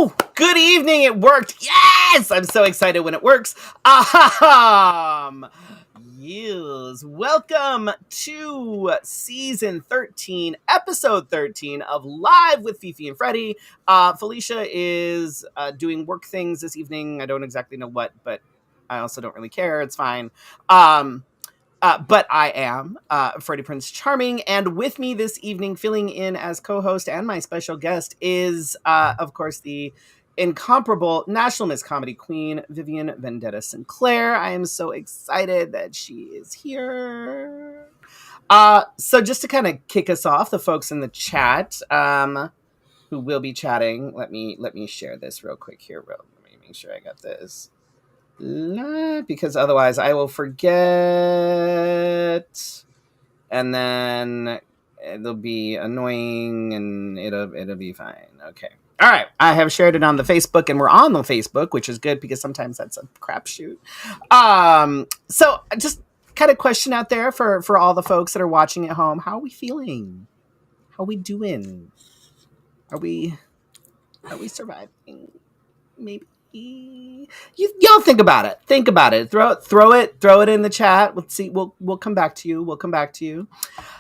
Oh, good evening. It worked. Yes! I'm so excited when it works. Yes. Welcome to season 13, episode 13 of Live with Fefe and Freddy. Felicia is doing work things this evening. I don't exactly know what, but I also don't really care. It's fine. But I am Freddie Prince Charming, and with me this evening, filling in as co-host and my special guest is, of course, the incomparable National Miss Comedy Queen, Vivian Vendetta-Sinclaire. I am so excited that she is here. So just to kind of kick us off, the folks in the chat who will be chatting, let me share this real quick here. Let me make sure I got this. Because otherwise I will forget, and then it'll be annoying, and it'll be fine. Okay. All right. I have shared it on the Facebook, and we're on the Facebook, which is good because sometimes that's a crapshoot. So just kind of question out there for all the folks that are watching at home. How are we feeling? How are we doing? Are we surviving? Maybe. Y'all think about it. Think about it. Throw it in the chat. Let's see. We'll come back to you.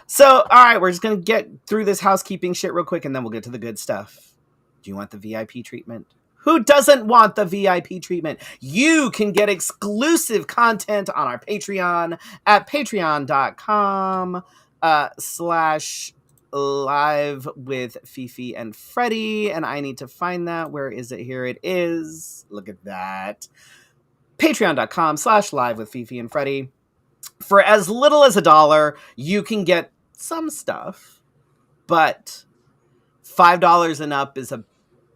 So, all right, we're just gonna get through this housekeeping shit real quick, and then we'll get to the good stuff. Do you want the VIP treatment? Who doesn't want the VIP treatment? You can get exclusive content on our Patreon at patreon.com/ Live with Fefe and Freddy, and I need to find that. Where is it? Here it is. Look at that. Patreon.com/ Live with Fefe and Freddy. For as little as $1, you can get some stuff, but $5 and up is a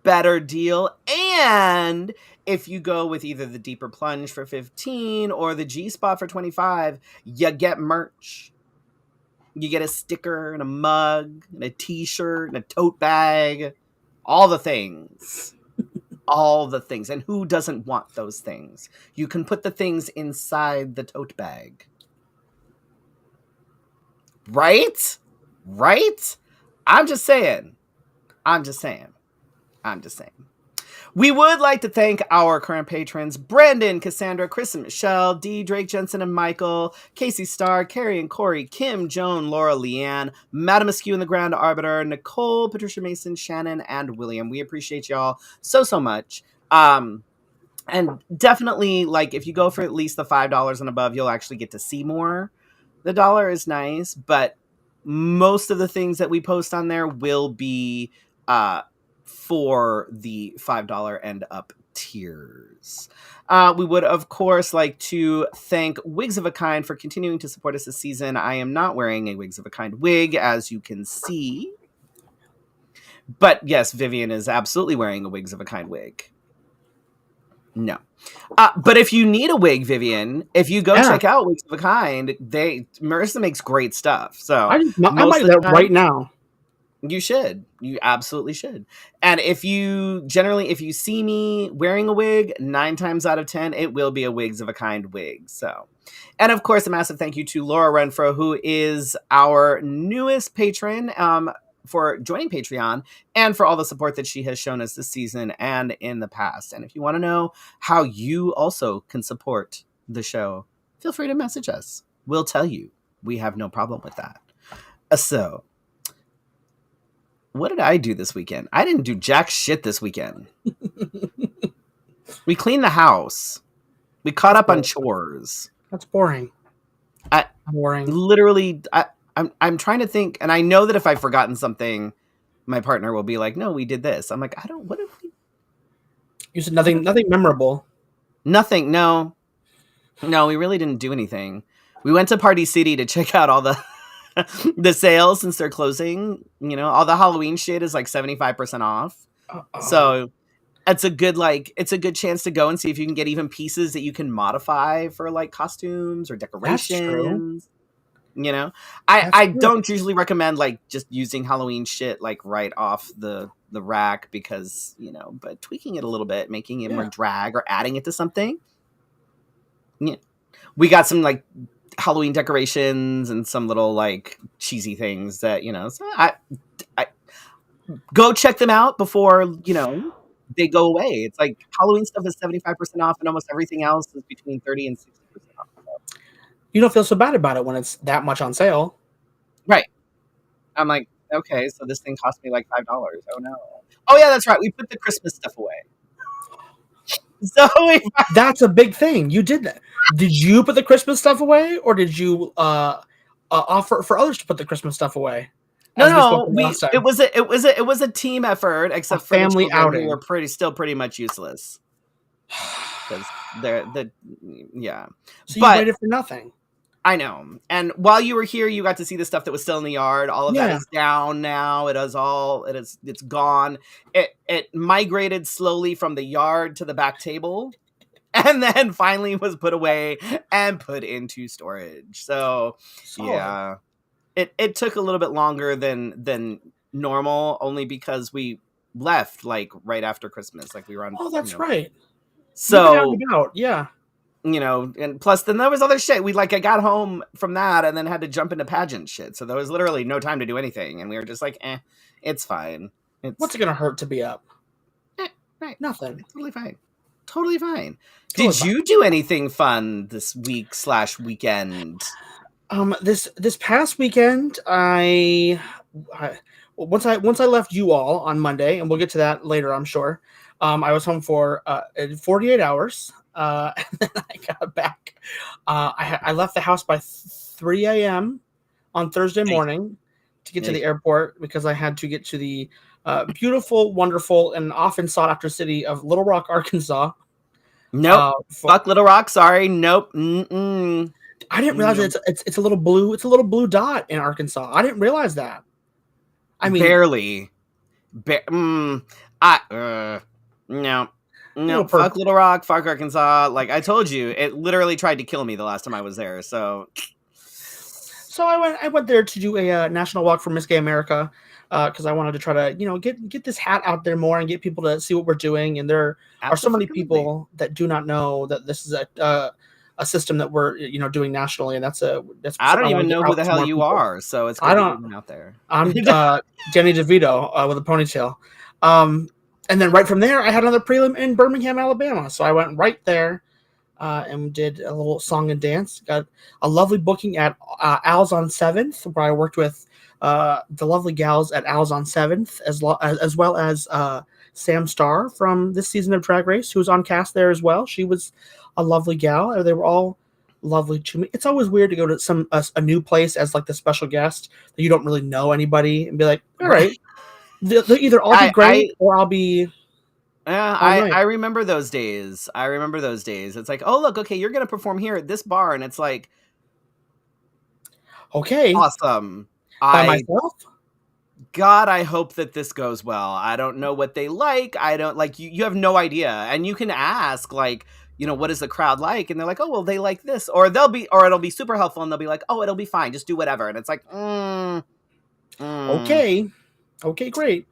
better deal. And if you go with either the Deeper Plunge for $15 or the G-Spot for $25, you get merch. You get a sticker and a mug and a t-shirt and a tote bag. All the things. All the things. And who doesn't want those things? You can put the things inside the tote bag. Right? I'm just saying. We would like to thank our current patrons: Brandon, Cassandra, Chris and Michelle, D, Drake, Jensen and Michael, Casey Starr, Carrie and Corey, Kim, Joan, Laura, Leanne, Madam Askew and the Grand Arbiter, Nicole, Patricia Mason, Shannon, and William. We appreciate y'all so much. And definitely, like, if you go for at least the $5 and above, you'll actually get to see more. The dollar is nice, but most of the things that we post on there will be for the $5 and up tiers. We would, of course, like to thank Wigs of a Kind for continuing to support us this season. I am not wearing a Wigs of a Kind wig, as you can see. But yes, Vivian is absolutely wearing a Wigs of a Kind wig. No. But if you need a wig, Vivian, if you go check out Wigs of a Kind, Marissa makes great stuff. So I might do that right now. You should. You absolutely should. And if you see me wearing a wig, 9 times out of 10, it will be a Wigs of a Kind wig. So, and of course, a massive thank you to Laura Renfro, who is our newest patron, for joining Patreon and for all the support that she has shown us this season and in the past. And if you want to know how you also can support the show, feel free to message us. We'll tell you. We have no problem with that. So, what did I do this weekend? I didn't do jack shit this weekend. We cleaned the house. We caught up on chores. That's boring. Boring. Literally, I'm trying to think, and I know that if I've forgotten something, my partner will be like, "No, we did this." I'm like, what did we? You said nothing memorable. Nothing. No, we really didn't do anything. We went to Party City to check out all the the sales since they're closing. You know, all the Halloween shit is like 75% off. So it's a good chance to go and see if you can get even pieces that you can modify for like costumes or decorations. That's true. You know, I don't usually recommend like just using Halloween shit like right off the rack because, you know, but tweaking it a little bit, making it more drag or adding it to something. Yeah. We got some like Halloween decorations and some little like cheesy things that, you know, so I go check them out before, you know, they go away. It's like Halloween stuff is 75% off, and almost everything else is between 30 and 60% off. You don't feel so bad about it when it's that much on sale. Right. I'm like, okay, so this thing cost me like $5. Oh no. Oh yeah, that's right. We put the Christmas stuff away. So that's a big thing. You did that. Did you put the Christmas stuff away, or did you offer for others to put the Christmas stuff away? No, it was a team effort, except for family the children outing. who were still pretty much useless. Because yeah. So you waited for nothing. I know. And while you were here, you got to see the stuff that was still in the yard. All of that is down now. It's gone. It migrated slowly from the yard to the back table, and then finally was put away and put into storage. So yeah. It took a little bit longer than normal, only because we left like right after Christmas. Like we were on. Oh, that's right. So yeah. And plus then there was other shit. I got home from that and then had to jump into pageant shit. So there was literally no time to do anything. And we were just like, it's fine. What's it going to hurt to be up? Right. Nothing. Totally fine. Totally fine. Did you do anything fun this weekend? This past weekend, once I left you all on Monday, and we'll get to that later, I'm sure. I was home for 48 hours. And then I got back. I left the house by 3 a.m. on Thursday morning to get to the airport because I had to get to the beautiful, wonderful, and often sought after city of Little Rock, Arkansas. Nope. Fuck Little Rock. Sorry. Nope. Mm-mm. I didn't realize it's a little blue. It's a little blue dot in Arkansas. I didn't realize that. I mean, barely. No, fuck Little Rock, fuck Arkansas. Like I told you, it literally tried to kill me the last time I was there. So I went there to do a national walk for Miss Gay America because I wanted to try to get this hat out there more and get people to see what we're doing. And there are so many people that do not know that this is a system that we're doing nationally, and that's I don't even know who the hell you are, so it's good to get out there. I'm Danny DeVito with a ponytail, and then right from there I had another prelim in Birmingham, Alabama, so I went right there and did a little song and dance. Got a lovely booking at Al's on 7th, where I worked with the lovely gals at Al's on 7th, as well as Sam Starr from this season of Drag Race, who was on cast there as well. She was a lovely gal. They were all lovely to me. It's always weird to go to a new place as like the special guest that you don't really know anybody and be like, all right, they'll either all be great or I'll be. I remember those days. It's like, oh look, okay, you're gonna perform here at this bar, and it's like, okay, awesome. By myself. God, I hope that this goes well. I don't know what they like. I don't like you. You have no idea, and you can ask like, what is the crowd like? And they're like, oh, well, they like this, or it'll be super helpful, and they'll be like, oh, it'll be fine, just do whatever. And it's like, okay, great.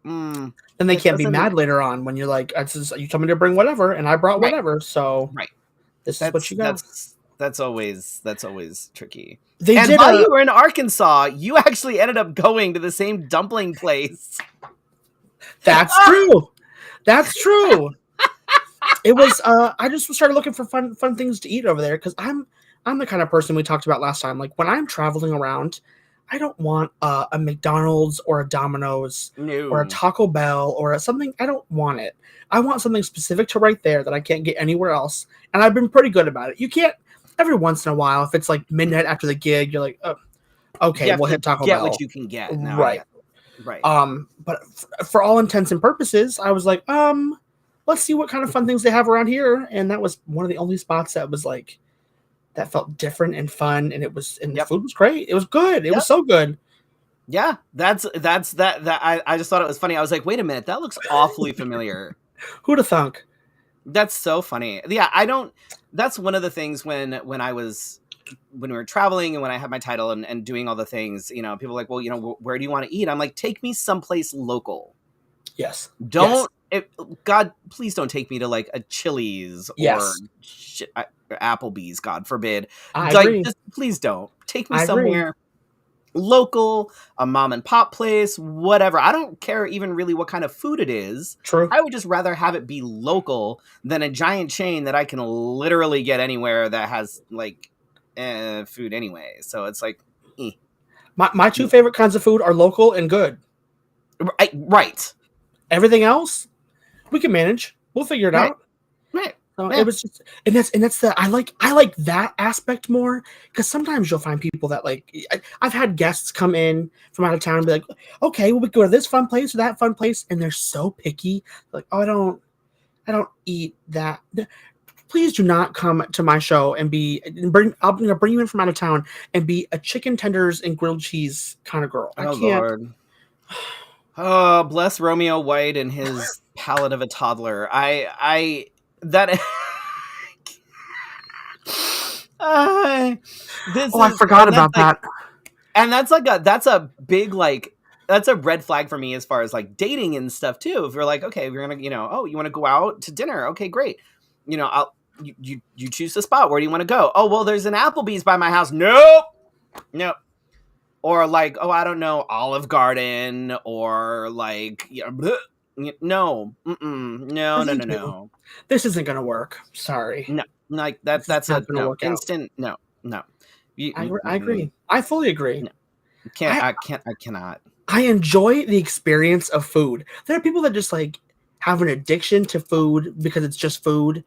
Then they can't be mad later on when you're like, you told me to bring whatever, and I brought whatever, so this is what you got. That's always tricky. While you were in Arkansas, you actually ended up going to the same dumpling place. That's true. That's true. It was. I just started looking for fun things to eat over there because I'm the kind of person we talked about last time. Like when I'm traveling around, I don't want a McDonald's or a Domino's or a Taco Bell or something. I don't want it. I want something specific to right there that I can't get anywhere else. And I've been pretty good about it. You can't. Every once in a while, if it's like midnight after the gig, you're like, oh, okay, we'll hit Taco Bell. Get what you can get. Now. Right. But for all intents and purposes, I was like, let's see what kind of fun things they have around here. And that was one of the only spots that was like, that felt different and fun. And the food was great. It was good. It was so good. Yeah, that's that. I just thought it was funny. I was like, wait a minute, that looks awfully familiar. Who'd have thunk? That's so funny. Yeah, that's one of the things when we were traveling and when I had my title and doing all the things, people are like, well, where do you want to eat? I'm like, take me someplace local. Yes. God, please don't take me to like a Chili's or Applebee's, God forbid. I agree. Please don't take me somewhere local, a mom and pop place, whatever. I don't care even really what kind of food it is. True. I would just rather have it be local than a giant chain that I can literally get anywhere that has like food anyway. So it's like, eh. My two favorite kinds of food are local and good. Right. Everything else, we can manage. We'll figure it out. Right. So Yeah. it was just, and that's the I like that aspect more, because sometimes you'll find people that like I've had guests come in from out of town and be like, okay, well, we go to this fun place or that fun place, and they're so picky, like, oh, I don't eat that. Please do not come to my show and I'm gonna bring you in from out of town and be a chicken tenders and grilled cheese kind of girl. I can't. Lord. Oh, bless Romeo White and his palate of a toddler. I forgot about that. And that's a big, like, that's a red flag for me as far as like dating and stuff too. If you're like, okay, we're gonna, you want to go out to dinner? Okay, great. You choose the spot. Where do you want to go? Oh, well, there's an Applebee's by my house. Nope. Or like, oh, I don't know, Olive Garden, or like, no. No. This isn't gonna work. Sorry. No, like that's a no. Instant no. I agree. I fully agree. No. I cannot. I enjoy the experience of food. There are people that just like have an addiction to food because it's just food.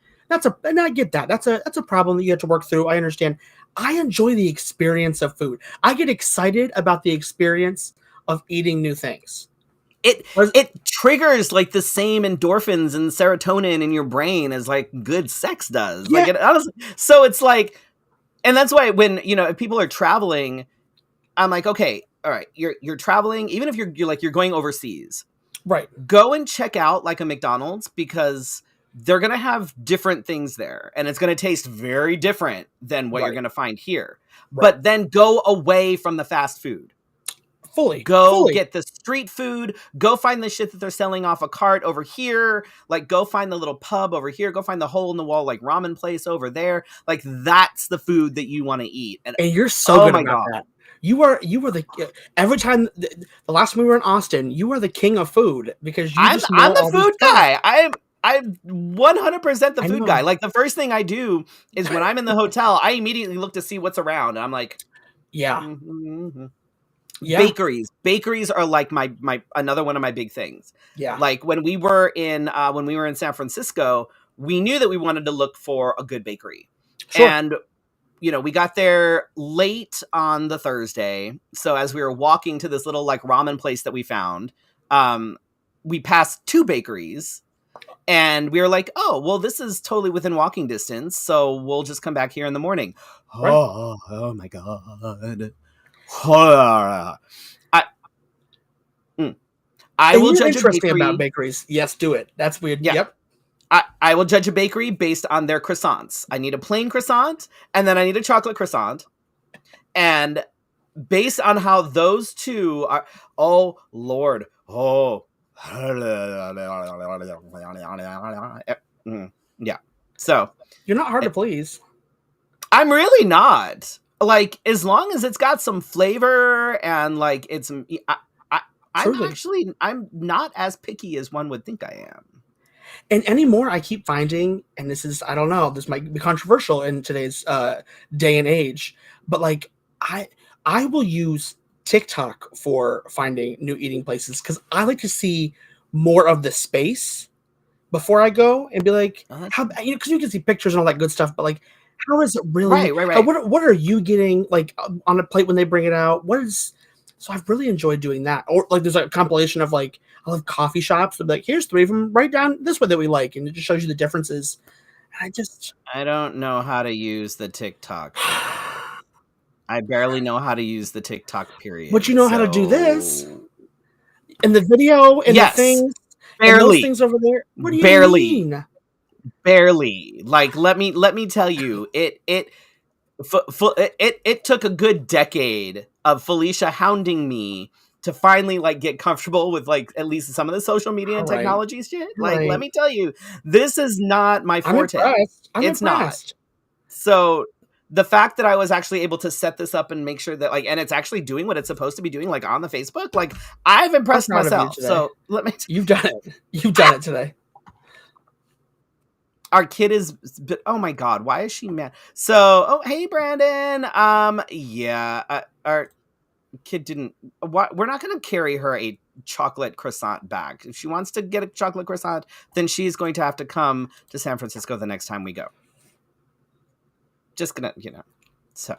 And I get that. That's a problem that you have to work through. I understand. I enjoy the experience of food. I get excited about the experience of eating new things. It triggers like the same endorphins and serotonin in your brain as like good sex does. Yeah. Like it honestly, so it's like, and that's why when if people are traveling, I'm like, okay, all right, you're traveling, even if you're going overseas, right? Go and check out like a McDonald's, because they're going to have different things there, and it's going to taste very different than what you're going to find here. Right. But then go away from the fast food. Fully. Get the street food. Go find the shit that they're selling off a cart over here. Like, go find the little pub over here. Go find the hole in the wall, like, ramen place over there. Like, that's the food that you want to eat. And you're so good about that. You were every time the last time we were in Austin, you were the king of food, because I'm the food guy. I'm 100% the food guy. Like, the first thing I do is when I'm in the hotel, I immediately look to see what's around. And I'm like, yeah. Mm-hmm. Yeah. Bakeries are like my another one of my big things. Yeah. Like when we were in San Francisco, we knew that we wanted to look for a good bakery. Sure. And we got there late on the Thursday. So as we were walking to this little like ramen place that we found, we passed two bakeries, and we were like, oh, well, this is totally within walking distance, so we'll just come back here in the morning. Right. Oh my God. I will judge a bakery about bakeries. Yes, do it. That's weird. Yeah. Yep. I will judge a bakery based on their croissants. I need a plain croissant, and then I need a chocolate croissant. And based on how those two are, oh Lord, yeah. So you're not hard to please. I'm really not. Like, as long as it's got some flavor and like it's, I'm not as picky as one would think I am. And anymore, I keep finding, and this is, I don't know, this might be controversial in today's day and age, but like I will use TikTok for finding new eating places, because I like to see more of the space before I go and be like, how, because you can see pictures and all that good stuff, but like, how is it really? Right. What are you getting like on a plate when they bring it out? So I've really enjoyed doing that. Or like there's like a compilation of like, I love coffee shops. They'll be like, here's 3 of them right down this way that we like. And it just shows you the differences. And I don't know how to use the TikTok. I barely know how to use the TikTok period. But you know how to do this. And the video and the things. Barely. And those things over there. What do you mean? Barely. Like, let me tell you, it took a good decade of Felicia hounding me to finally like get comfortable with like at least some of the social media and technology shit. Like, let me tell you, this is not my forte. I'm it's impressed. Not. So the fact that I was actually able to set this up and make sure that and it's actually doing what it's supposed to be doing, on the Facebook, I've impressed I'm proud of you myself. today. So let me. You've done it. You've done it today. Our kid is, oh my God, why is she mad? So, oh, hey, Brandon. Yeah, our kid didn't, we're not going to carry her a chocolate croissant back. If she wants to get a chocolate croissant, then she's going to have to come to San Francisco the next time we go. Just gonna, so.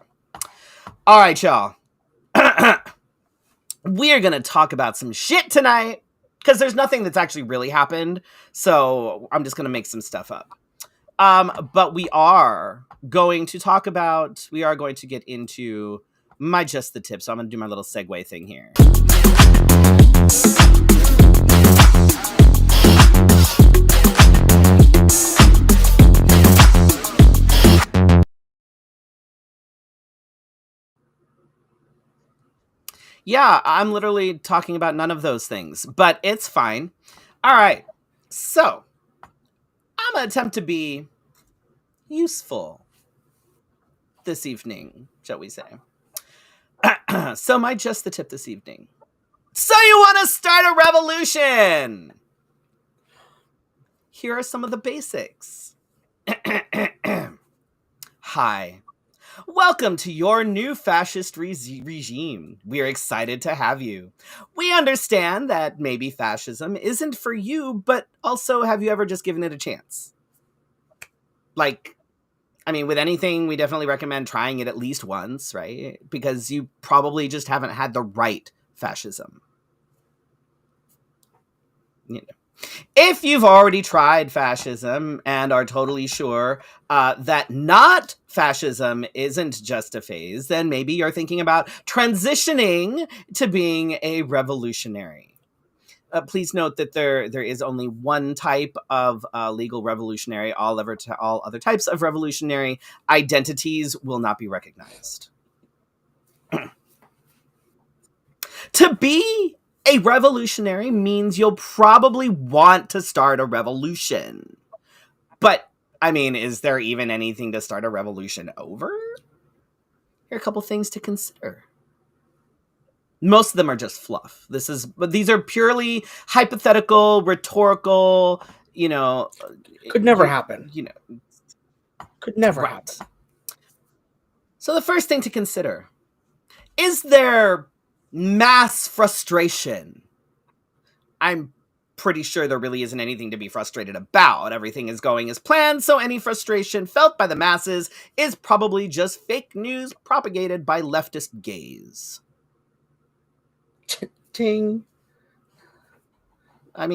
All right, y'all. We are going to talk about some shit tonight because there's nothing that's actually really happened. So I'm just going to make some stuff up. But we are going to get into my Just the Tip. So I'm going to do my little segue thing here. Yeah, I'm literally talking about none of those things, but it's fine. All right. So I'm going to attempt to be useful this evening, shall we say. So my Just the Tip this evening. So you want to start a revolution? Here are some of the basics. Hi. Welcome to your new fascist regime. We're excited to have you. We understand that maybe fascism isn't for you, but also, have you ever just given it a chance? With anything, we definitely recommend trying it at least once, right? Because you probably just haven't had the right fascism. If you've already tried fascism and are totally sure that not fascism isn't just a phase, then maybe you're thinking about transitioning to being a revolutionary. Please note that there is only one type of legal revolutionary. All other types of revolutionary identities will not be recognized. To be a revolutionary means you'll probably want to start a revolution. But, is there even anything to start a revolution over? Here are a couple things to consider. Most of them are just fluff. These are purely hypothetical, rhetorical, Could never happen. Could never happen. So the first thing to consider, is there mass frustration? I'm pretty sure there really isn't anything to be frustrated about. Everything is going as planned, so any frustration felt by the masses is probably just fake news propagated by leftist gaze. Ting. Why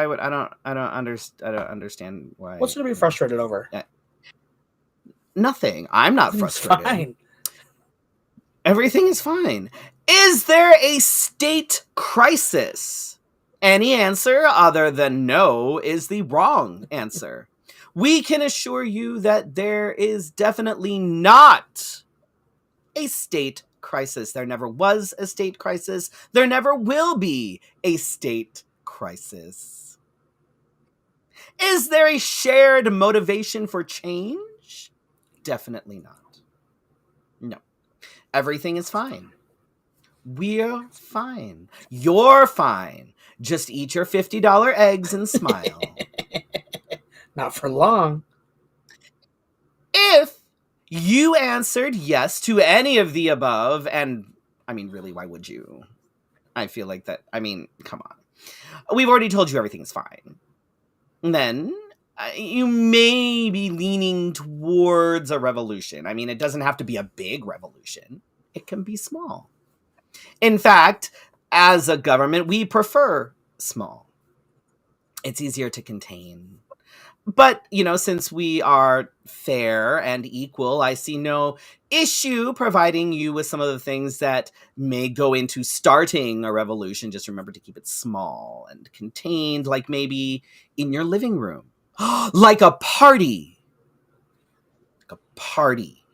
would I don't understand why. What's to be frustrated over? Nothing. I'm not frustrated. Fine. Everything is fine. Is there a state crisis? Any answer other than no is the wrong answer. We can assure you that there is definitely not a state crisis. There never was a state crisis. There never will be a state crisis. Is there a shared motivation for change? Definitely not. No. Everything is fine. We're fine. You're fine. Just eat your $50 eggs and smile. Not for long. If you answered yes to any of the above, and really, why would you? I feel like that. Come on. We've already told you everything's fine. Then you may be leaning towards a revolution. It doesn't have to be a big revolution. It can be small. In fact, as a government, we prefer small. It's easier to contain. But, since we are fair and equal, I see no issue providing you with some of the things that may go into starting a revolution. Just remember to keep it small and contained, like maybe in your living room. Like a party. Like a party.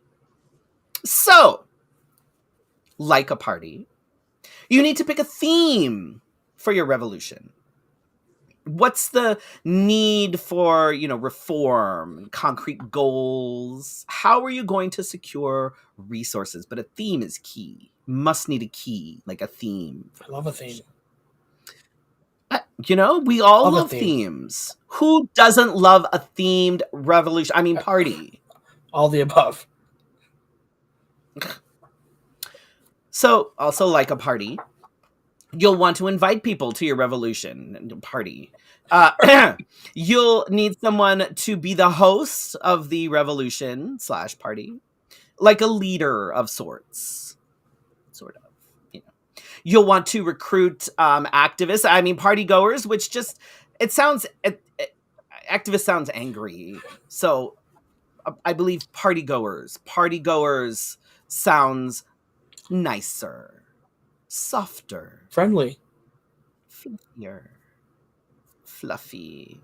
So, like a party, you need to pick a theme for your revolution. What's the need for, reform, concrete goals? How are you going to secure resources? But a theme is key. Must need a key, like a theme. I love a theme. We all Love a love theme. themes. Who doesn't love a themed revolution? I mean, party. All the above. So, also like a party, you'll want to invite people to your revolution party. You'll need someone to be the host of the revolution / party, like a leader of sorts, sort of. You'll want to recruit activists. I mean, party goers, which just activist sounds angry. So I believe party goers. Party goers sounds nicer, softer, Friendly. fluffier, fluffy.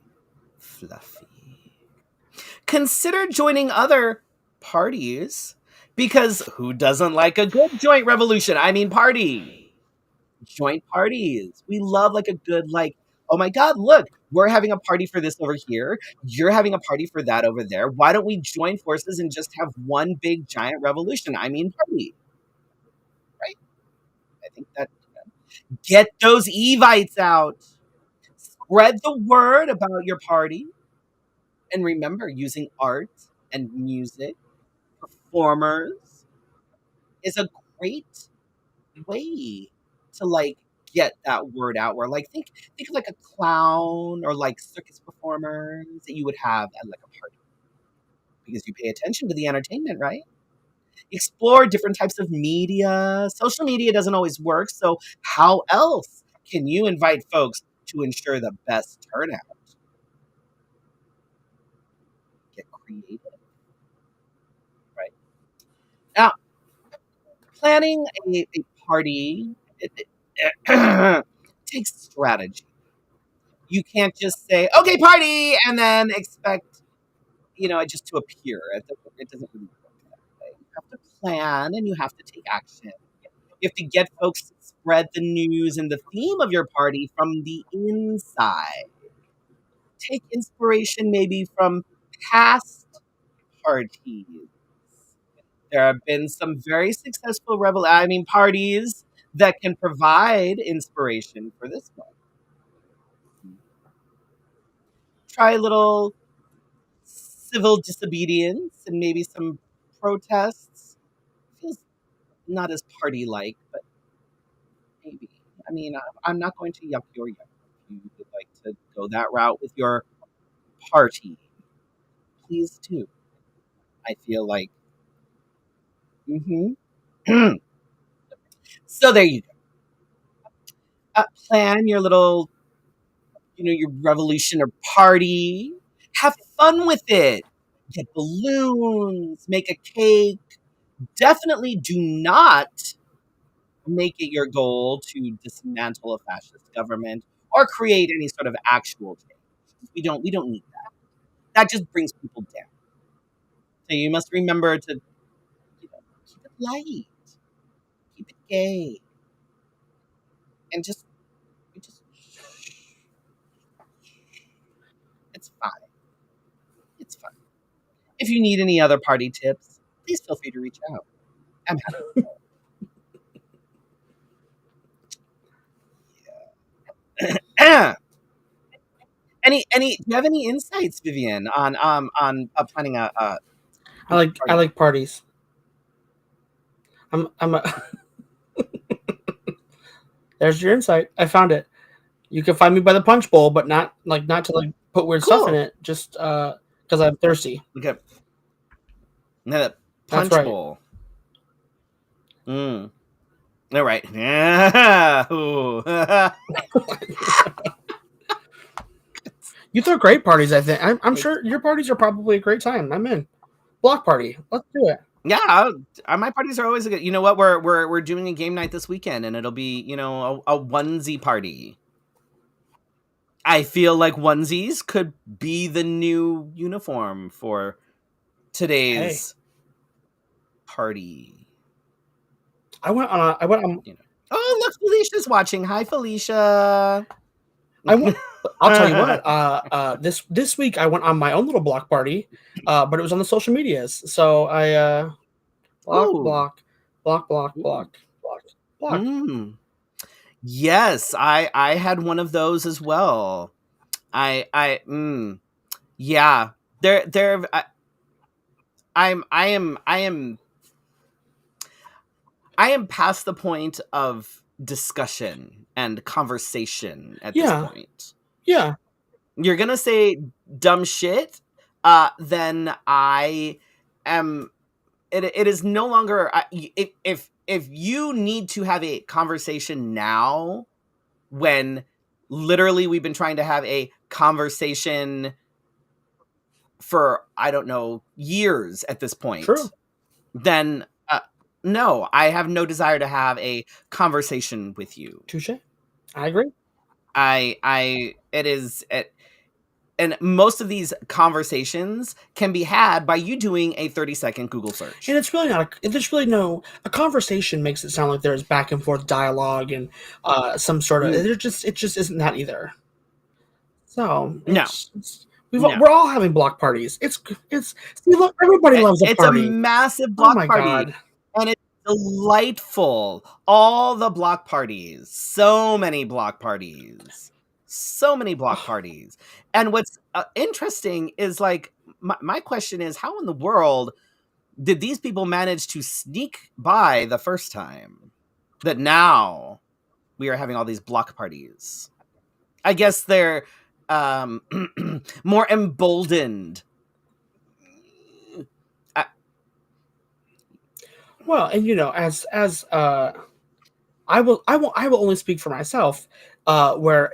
Consider joining other parties, because who doesn't like a good joint revolution? I mean, party. Joint parties. We love like a good, like, oh my God, look, we're having a party for this over here. You're having a party for that over there. Why don't we join forces and just have one big giant revolution? I mean, party. Right? I think that, get those Evites out. Spread the word about your party. And remember, using art and music, performers, is a great way to like get that word out. Where like think of like a clown or like circus performers that you would have at like a party, because you pay attention to the entertainment, right? Explore different types of media. Social media doesn't always work, so how else can you invite folks to ensure the best turnout? Get creative, right? Now, planning a party, it takes strategy. You can't just say, okay, party, and then expect, it just to appear. It doesn't really work that way. You have to plan and you have to take action. You have to get folks to spread the news and the theme of your party from the inside. Take inspiration maybe from past parties. There have been some very successful parties that can provide inspiration for this one. Try a little civil disobedience and maybe some protests. Feels not as party-like, but maybe. I mean, I'm not going to yuck your yum. If you would like to go that route with your party, please do. I feel like, So there you go. Plan your little, your revolution or party. Have fun with it. Get balloons, make a cake. Definitely do not make it your goal to dismantle a fascist government or create any sort of actual change. We don't need that. That just brings people down. So you must remember to, keep it light, keep it gay, and just it's fine. It's fine. If you need any other party tips, please feel free to reach out. I'm happy. Any do you have any insights, Vivian, on planning a I party? like parties. I'm a There's your insight. I found it. You can find me by the punch bowl, but not to put weird stuff in it, just because I'm thirsty. Okay. Now the That's punch right. bowl. All right. Yeah. You throw great parties, I think. I'm sure your parties are probably a great time. I'm in. Block party. Let's do it. Yeah, my parties are always a good. You know what? We're doing a game night this weekend, and it'll be a onesie party. I feel like onesies could be the new uniform for today's party. I went on. Oh, look, Felicia's watching. Hi, Felicia. I'll tell you what. This week I went on my own little block party, but it was on the social medias. So I block, Ooh. block, block, block, block, block, block. Mm. Yes, I had one of those as well. Yeah. I am past the point of discussion and conversation at this Yeah, point. yeah. You're gonna say dumb shit, then I am. It is no longer. If you need to have a conversation now, when literally we've been trying to have a conversation for, I don't know, years at this point, True. then no, I have no desire to have a conversation with you. Touche. I agree. It is it, and most of these conversations can be had by you doing a 30-second Google search. And it's really not. There's really no. A conversation makes it sound like there's back and forth dialogue and some sort of. It just isn't that either. So No. we're all having block parties. See, look, everybody loves a It's party. a massive block my party. God. And it's delightful. All the block parties. So many block parties. So many block parties. And what's interesting is, like, my question is, how in the world did these people manage to sneak by the first time that now we are having all these block parties? I guess they're more emboldened. Well, and as I will only speak for myself. Where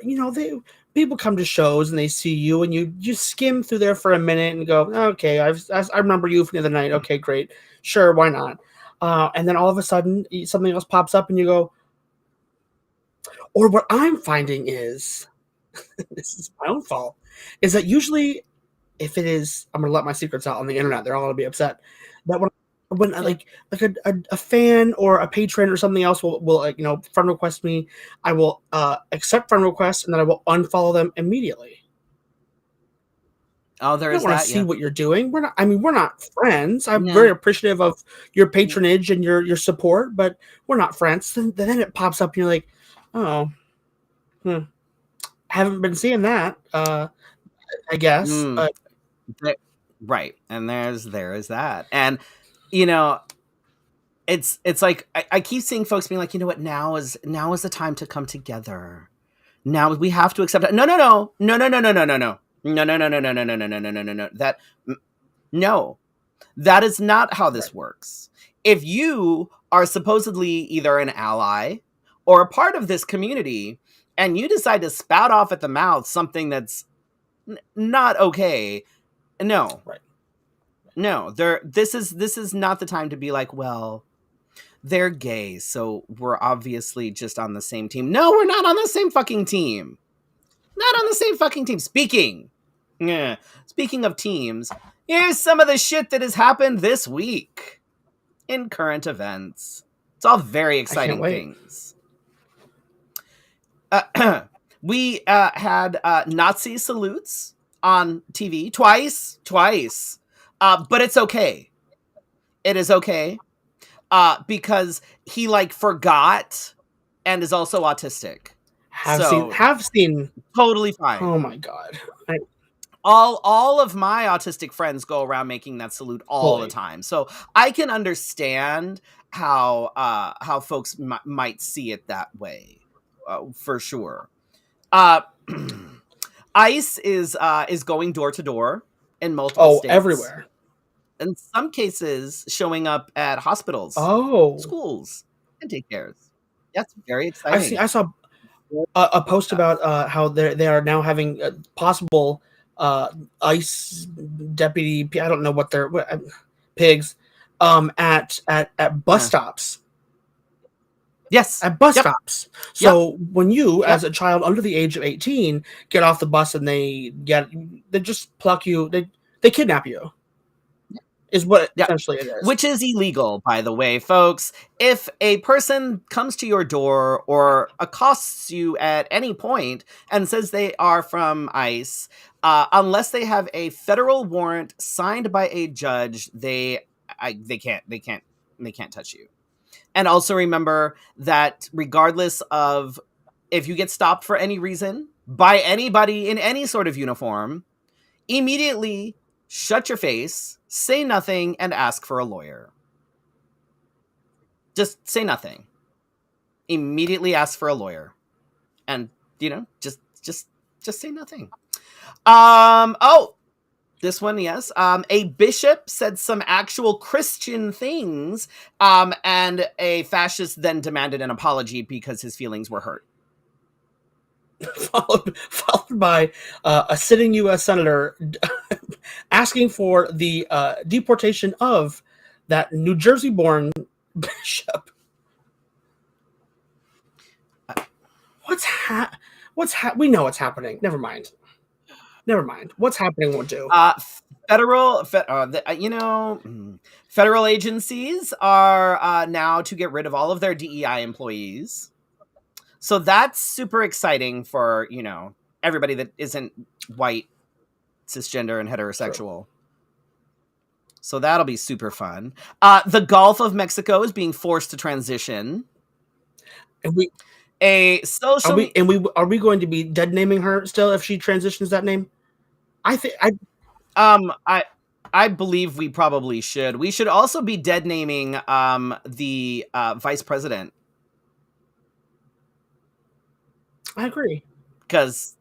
people come to shows and they see you and you skim through there for a minute and go, okay, I remember you from the other night. Okay, great, sure, why not? And then all of a sudden something else pops up and you go. Or what I'm finding is, this is my own fault, is that usually if it is, I'm gonna let my secrets out on the internet. They're all gonna be upset. That when like a fan or a patron or something else will friend request me, I will accept friend requests and then I will unfollow them immediately. Oh, I there don't is want that. to see Yeah. what you're doing. We're not friends. I'm No. very appreciative of your patronage and your support, but we're not friends. Then it pops up and you're like, oh, haven't been seeing that. I guess. Right. And there is that. And it's like I keep seeing folks being like, you know what, now is the time to come together. Now we have to accept it. No. That is not how this works. If you are supposedly either an ally or a part of this community and you decide to spout off at the mouth something that's not okay, no. Right. No, this is not the time to be like, well, they're gay, so we're obviously just on the same team. No, we're not on the same fucking team. Not on the same fucking team. Speaking of teams, here's some of the shit that has happened this week in current events. It's all very exciting things. We had Nazi salutes on TV twice. But it's okay. It is okay. Because he forgot and is also autistic. Have seen totally fine. Oh my God. All of my autistic friends go around making that salute all the time. So I can understand how folks might see it that way. For sure. ICE is going door to door in multiple states. Everywhere. In some cases, showing up at hospitals, schools, and daycares. That's very exciting. I saw a post about how they are now having possible ICE deputy. I don't know what they're pigs at bus stops. Yes, at bus stops. So when you, as a child under the age of 18, get off the bus and they just pluck you, they kidnap you. is what Yeah. essentially it is. Which is illegal, by the way, folks. If a person comes to your door or accosts you at any point and says they are from ICE, unless they have a federal warrant signed by a judge, they can't touch you. And also remember that regardless of if you get stopped for any reason by anybody in any sort of uniform, immediately shut your face, say nothing, and ask for a lawyer. Just say nothing. Immediately ask for a lawyer. And, just say nothing. This one, yes. A bishop said some actual Christian things, and a fascist then demanded an apology because his feelings were hurt. Followed by a sitting U.S. senator asking for the deportation of that New Jersey-born bishop. We know what's happening. Never mind. What's happening won't do. Federal agencies are now to get rid of all of their DEI employees. So that's super exciting for, everybody that isn't white, cisgender, and heterosexual. True. So that'll be super fun. The Gulf of Mexico is being forced to transition. And are we going to be dead naming her still if she transitions that name? I believe we probably should. We should also be dead naming the vice president. I agree. Because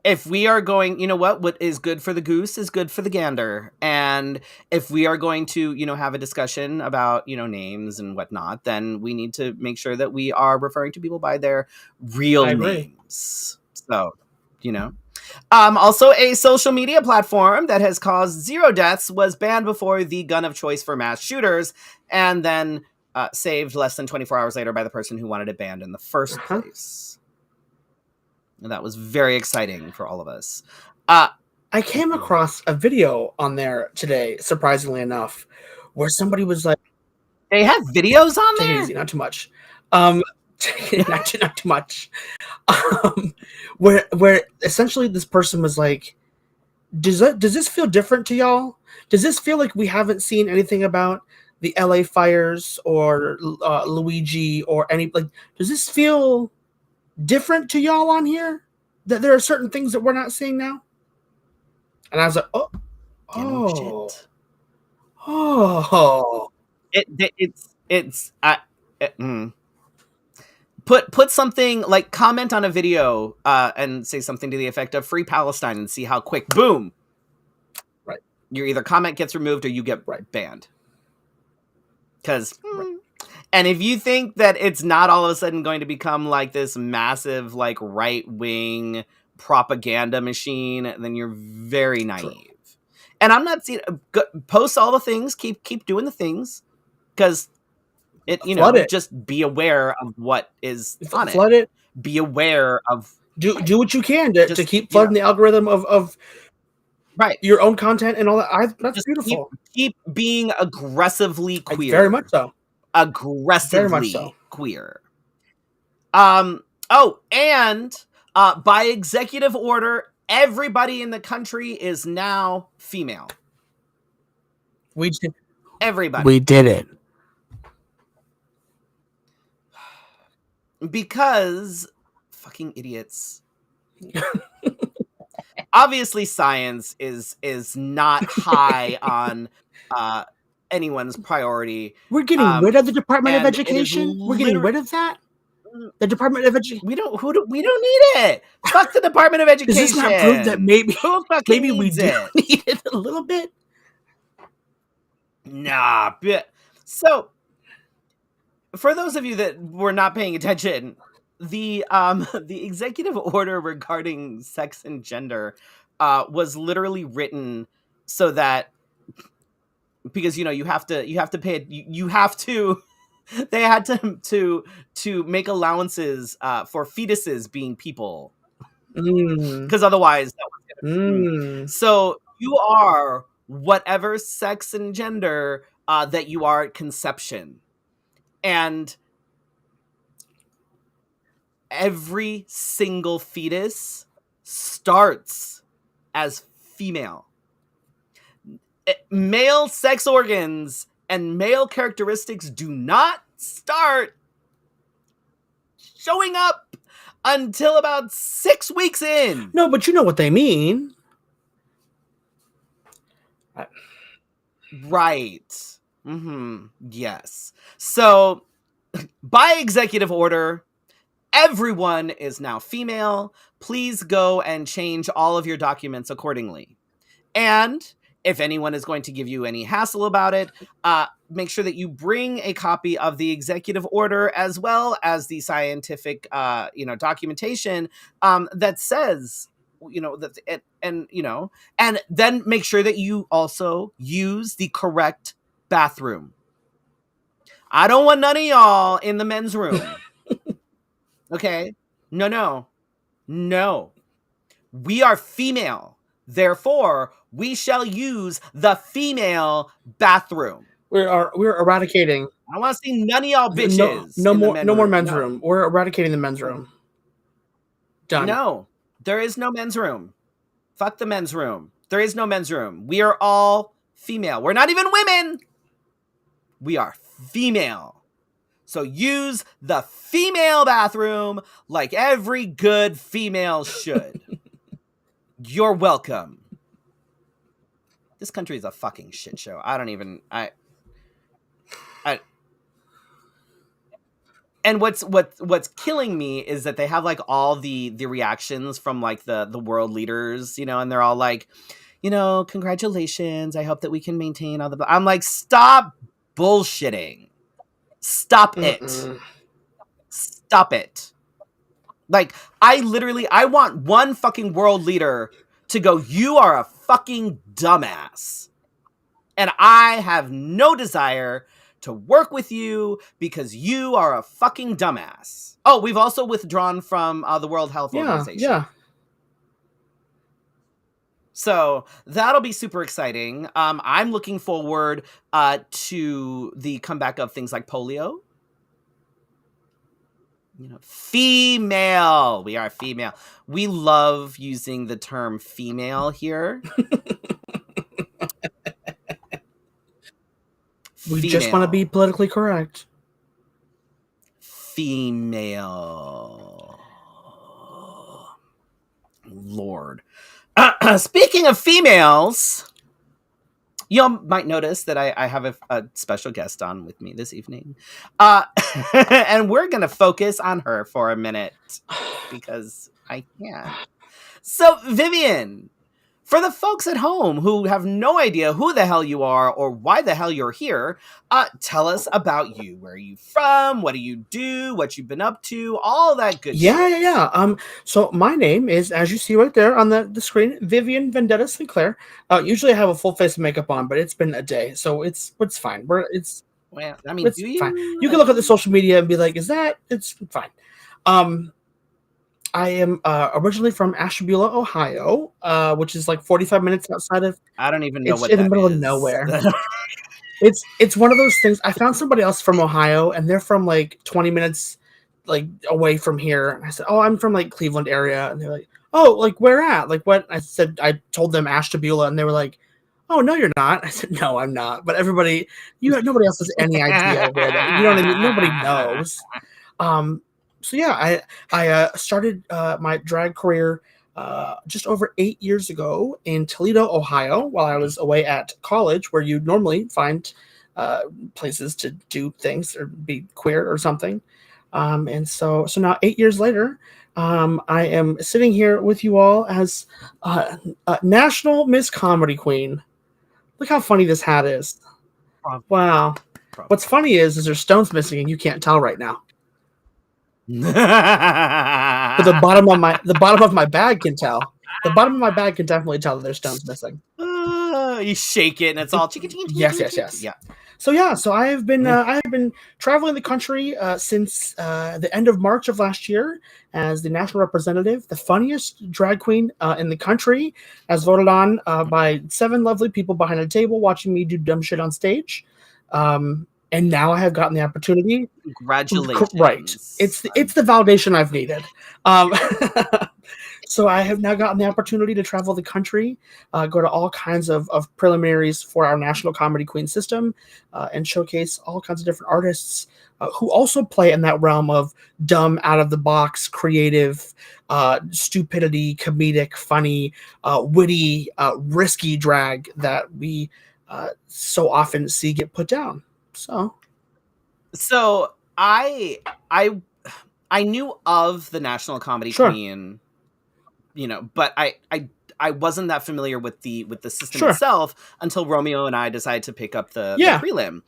if we are going, what is good for the goose is good for the gander. And if we are going to, have a discussion about, names and whatnot, then we need to make sure that we are referring to people by their real names. So, Also, a social media platform that has caused 0 deaths was banned before the gun of choice for mass shooters, and then saved less than 24 hours later by the person who wanted it banned in the first place. And that was very exciting for all of us. I came across a video on there today, surprisingly enough, where somebody was like, "They have videos on there? Easy, not too much. Not too much. Where essentially this person was like, does this feel different to y'all? Does this feel like we haven't seen anything about the LA fires or Luigi or any, like, does this feel different to y'all on here? That there are certain things that we're not seeing now?" And I was like, Put something like, comment on a video and say something to the effect of "Free Palestine" and see how quick, boom. Right. Your either comment gets removed or you get banned. Because, and if you think that it's not all of a sudden going to become like this massive, like, right-wing propaganda machine, then you're very naive. True. And I'm not seeing, post all the things, keep doing the things, because just be aware of what is on Flood it. Be aware of do what you can to keep flooding the algorithm of your own content and all that. That's just beautiful. Keep being aggressively queer. Very much so. Aggressively very much so. Queer. And by executive order, everybody in the country is now female. Everybody. We did it. Because fucking idiots. Obviously, science is not high on anyone's priority. We're getting rid of the Department of Education. We're getting rid of that. The Department of Education. We don't need it. Fuck the Department of Education. Does this not prove that maybe we do need it a little bit? Nah. So, for those of you that were not paying attention, the executive order regarding sex and gender was literally written so that, because you have to pay they had to make allowances for fetuses being people, because otherwise that was gonna, so you are whatever sex and gender that you are at conception. And every single fetus starts as female. Male sex organs and male characteristics do not start showing up until about 6 weeks in. No, but you know what they mean. Right. Yes. So, by executive order, everyone is now female. Please go and change all of your documents accordingly. And if anyone is going to give you any hassle about it, make sure that you bring a copy of the executive order as well as the scientific, documentation that says, that, and then make sure that you also use the correct bathroom. I don't want none of y'all in the men's room. Okay? No. We are female. Therefore, we shall use the female bathroom. We're eradicating. I don't want to see none of y'all bitches. No more men's room. We're eradicating the men's room. Done. No, there is no men's room. Fuck the men's room. There is no men's room. We are all female. We're not even women. We are female. So use the female bathroom like every good female should. You're welcome. This country is a fucking shit show. And what's killing me is that they have like all the reactions from like the world leaders, and they're all like, congratulations. I hope that we can maintain all the. I'm like, stop bullshitting. Stop it. Stop it. Like, I want one fucking world leader to go, you are a fucking dumbass. And I have no desire to work with you because you are a fucking dumbass. Oh, we've also withdrawn from the World Health Organization. Yeah. So that'll be super exciting. I'm looking forward to the comeback of things like polio. Female. We are female. We love using the term female here. We just want to be politically correct. Female. Lord. Speaking of females, you might notice that I have a special guest on with me this evening. And we're going to focus on her for a minute because I can. So, Vivian, for the folks at home who have no idea who the hell you are or why the hell you're here, tell us about you. Where are you from? What do you do? What you've been up to? All that good shit. Yeah. So my name is, as you see right there on the screen, Vivian Vendetta-Sinclair. Usually I have a full face of makeup on, but it's been a day, so it's fine. Well, I mean, do you? Fine. You can look at the social media and be like, it's fine. I am originally from Ashtabula, Ohio, which is like 45 minutes outside of. I don't even know what in that the middle is. of nowhere. It's one of those things. I found somebody else from Ohio, and they're from like 20 minutes like away from here. And I said, "Oh, I'm from like Cleveland area," and they're like, "Oh, like where at? Like what?" I told them Ashtabula, and they were like, "Oh, no, you're not." I said, "No, I'm not." But nobody else has any idea where that. You know what I mean? Nobody knows. So yeah, I started my drag career just over 8 years ago in Toledo, Ohio, while I was away at college, where you normally find places to do things or be queer or something. And so now 8 years later, I am sitting here with you all as National Miss Comedy Queen. Look how funny this hat is. Wow. What's funny is there's stones missing and you can't tell right now. But the bottom of my bag can tell. The bottom of my bag can definitely tell that there's stones missing. You shake it and it's all chicken. Yes. Yeah. So yeah, so I have been traveling the country since the end of March of last year as the national representative, the funniest drag queen in the country, as voted on by 7 lovely people behind a table watching me do dumb shit on stage. And now I have gotten the opportunity. Right, Congratulations. it's the validation I've needed. Um, So I have now gotten the opportunity to travel the country, go to all kinds of preliminaries for our National Comedy Queen system, and showcase all kinds of different artists who also play in that realm of dumb, out of the box, creative, stupidity, comedic, funny, witty, risky drag that we so often see get put down. So So I I knew of the National Comedy sure, Queen, but I wasn't that familiar with the system sure, itself until Romeo and I decided to pick up the yeah, prelim.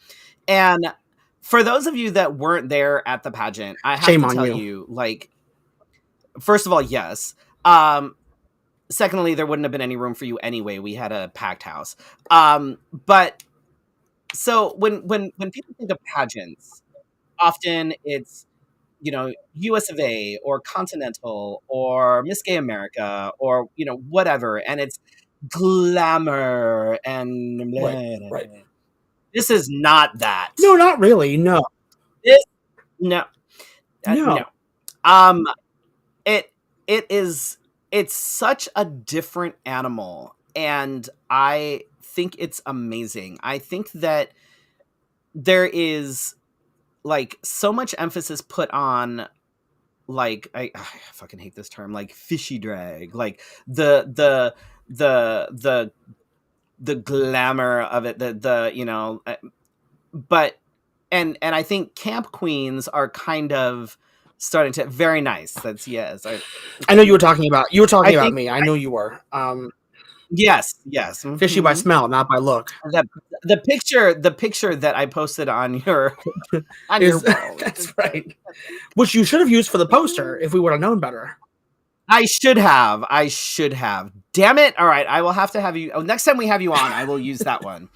And for those of you that weren't there at the pageant, I have shame to on tell you. you, like, first of all, yes. Secondly, there wouldn't have been any room for you anyway. We had a packed house. But so when people think of pageants, often it's US of A or Continental or Miss Gay America or whatever, and it's glamour and Right, blah, blah, right. blah. This is not that. No, not really. No, This no no. no. Um, it it is it's such a different animal, and I think it's amazing. I think that there is like so much emphasis put on like I fucking hate this term, like fishy drag, like the the glamour of it, the but and I think camp queens are kind of starting to very nice. That's yes. I know you were talking about I think me. I know you were. yes. Fishy by smell, not by look. The the picture that I posted on your on your Is wall. that's right. Which you should have used for the poster if we would have known better. I should have. I should have. Damn it. All right. I will have to have you. Oh, next time we have you on, I will use that one.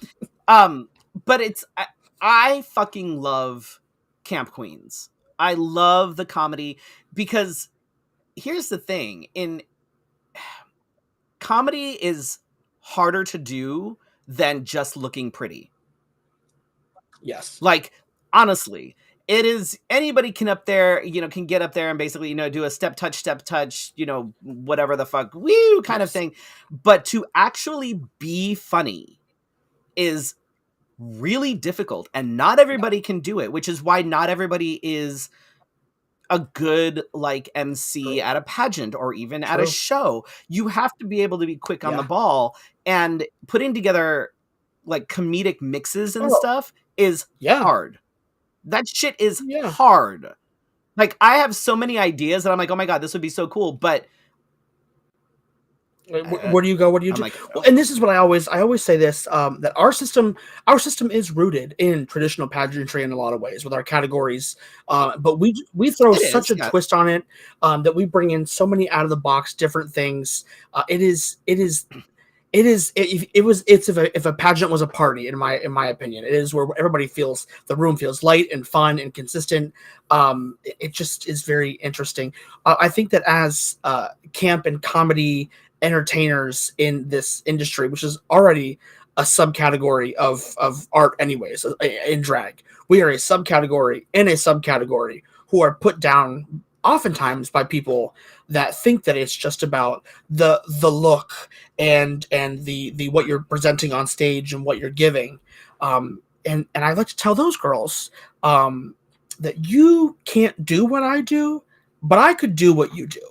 Um, but I fucking love Camp Queens. I love the comedy because here's the thing in comedy is harder to do than just looking pretty. Yes. Like, honestly, it is anybody can up there, can get up there and basically, do a step touch, whatever the fuck, woo kind of Yes. thing. But to actually be funny is really difficult and not everybody can do it, which is why not everybody is a good like MC True. at a pageant or even at a True. show. You have to be able to be quick on the Yeah. ball, and putting together like comedic mixes and Oh, stuff is yeah. hard. That shit is Yeah. hard. Like I have so many ideas that I'm like, oh my god, this would be so cool, but Where do you go? What do you I'm do? like, Well, and this is what I always say this that our system is rooted in traditional pageantry in a lot of ways with our categories, but we throw it such is, a yeah. twist on it that we bring in so many out of the box different things. If a pageant was a party in my opinion, it is where everybody feels the room feels light and fun and consistent. It just is very interesting. I think that as camp and comedy entertainers in this industry, which is already a subcategory of art anyways, in drag, we are a subcategory in a subcategory who are put down oftentimes by people that think that it's just about the look and the what you're presenting on stage and what you're giving, and I like to tell those girls that you can't do what I do, but I could do what you do.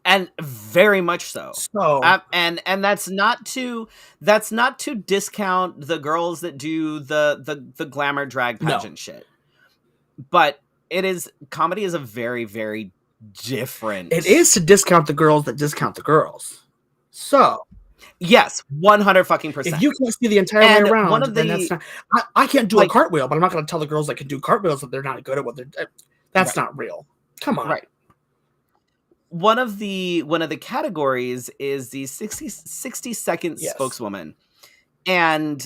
And very much so. So And that's not to discount the girls that do the glamour drag no, pageant shit, but comedy is a very very it different. is to discount the girls that discount the girls. So Yes, 100 fucking if percent. you can't see the entire way And one around, of then that's the not. I can't do a like cartwheel, but I'm not going to tell the girls that can do cartwheels that they're not good at what they're. That's right not real. Come on. right. One of the categories is the 60 second Yes. spokeswoman, and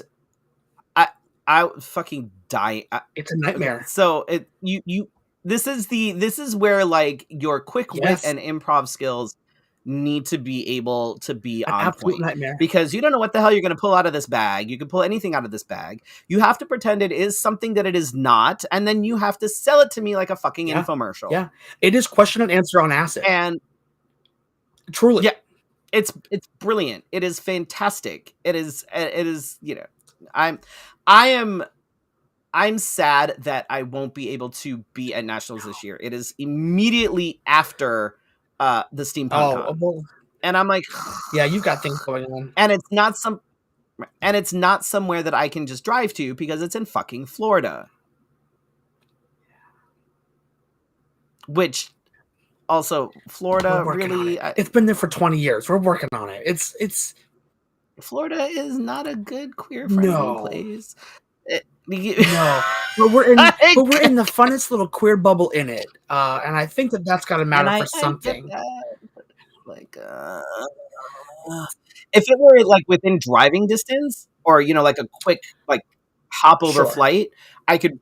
I would fucking die. It's a Okay, nightmare. so this is where like your quick wit Yes. and improv skills need to be able to be An on absolute point, nightmare. because you don't know what the hell you're going to pull out of this bag. You can pull anything out of this bag. You have to pretend it is something that it is not, and then you have to sell it to me like a fucking Yeah. infomercial. Yeah. It is question and answer on acid. And truly. yeah, it's brilliant. It is fantastic. It is, you know, I'm sad that I won't be able to be at Nationals this year. It is immediately after the Steampunk Con. well, And I'm like, yeah, you've got things going on. and it's not somewhere that I can just drive to, because it's in fucking Florida. Which also, Florida really, it's been there for 20 years. We're working on it. It's Florida is not a good queer friendly place. No, but we're in the funnest little queer bubble in it, and I think that's got to matter for something. Like, if it were like within driving distance, or you know, like a quick like hop over flight, I could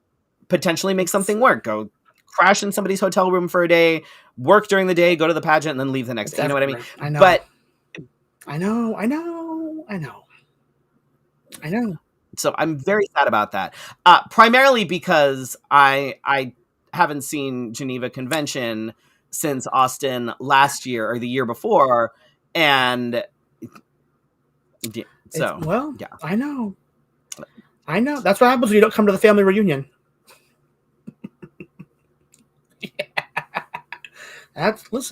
potentially make something work. Go crash in somebody's hotel room for a day, work during the day, go to the pageant, and then leave the next day. You know what I mean? I know. But I know. So I'm very sad about that. Primarily because I haven't seen Geneva Convention since Austin last year or the year before, and so yeah. I know. That's what happens when you don't come to the family reunion. That's what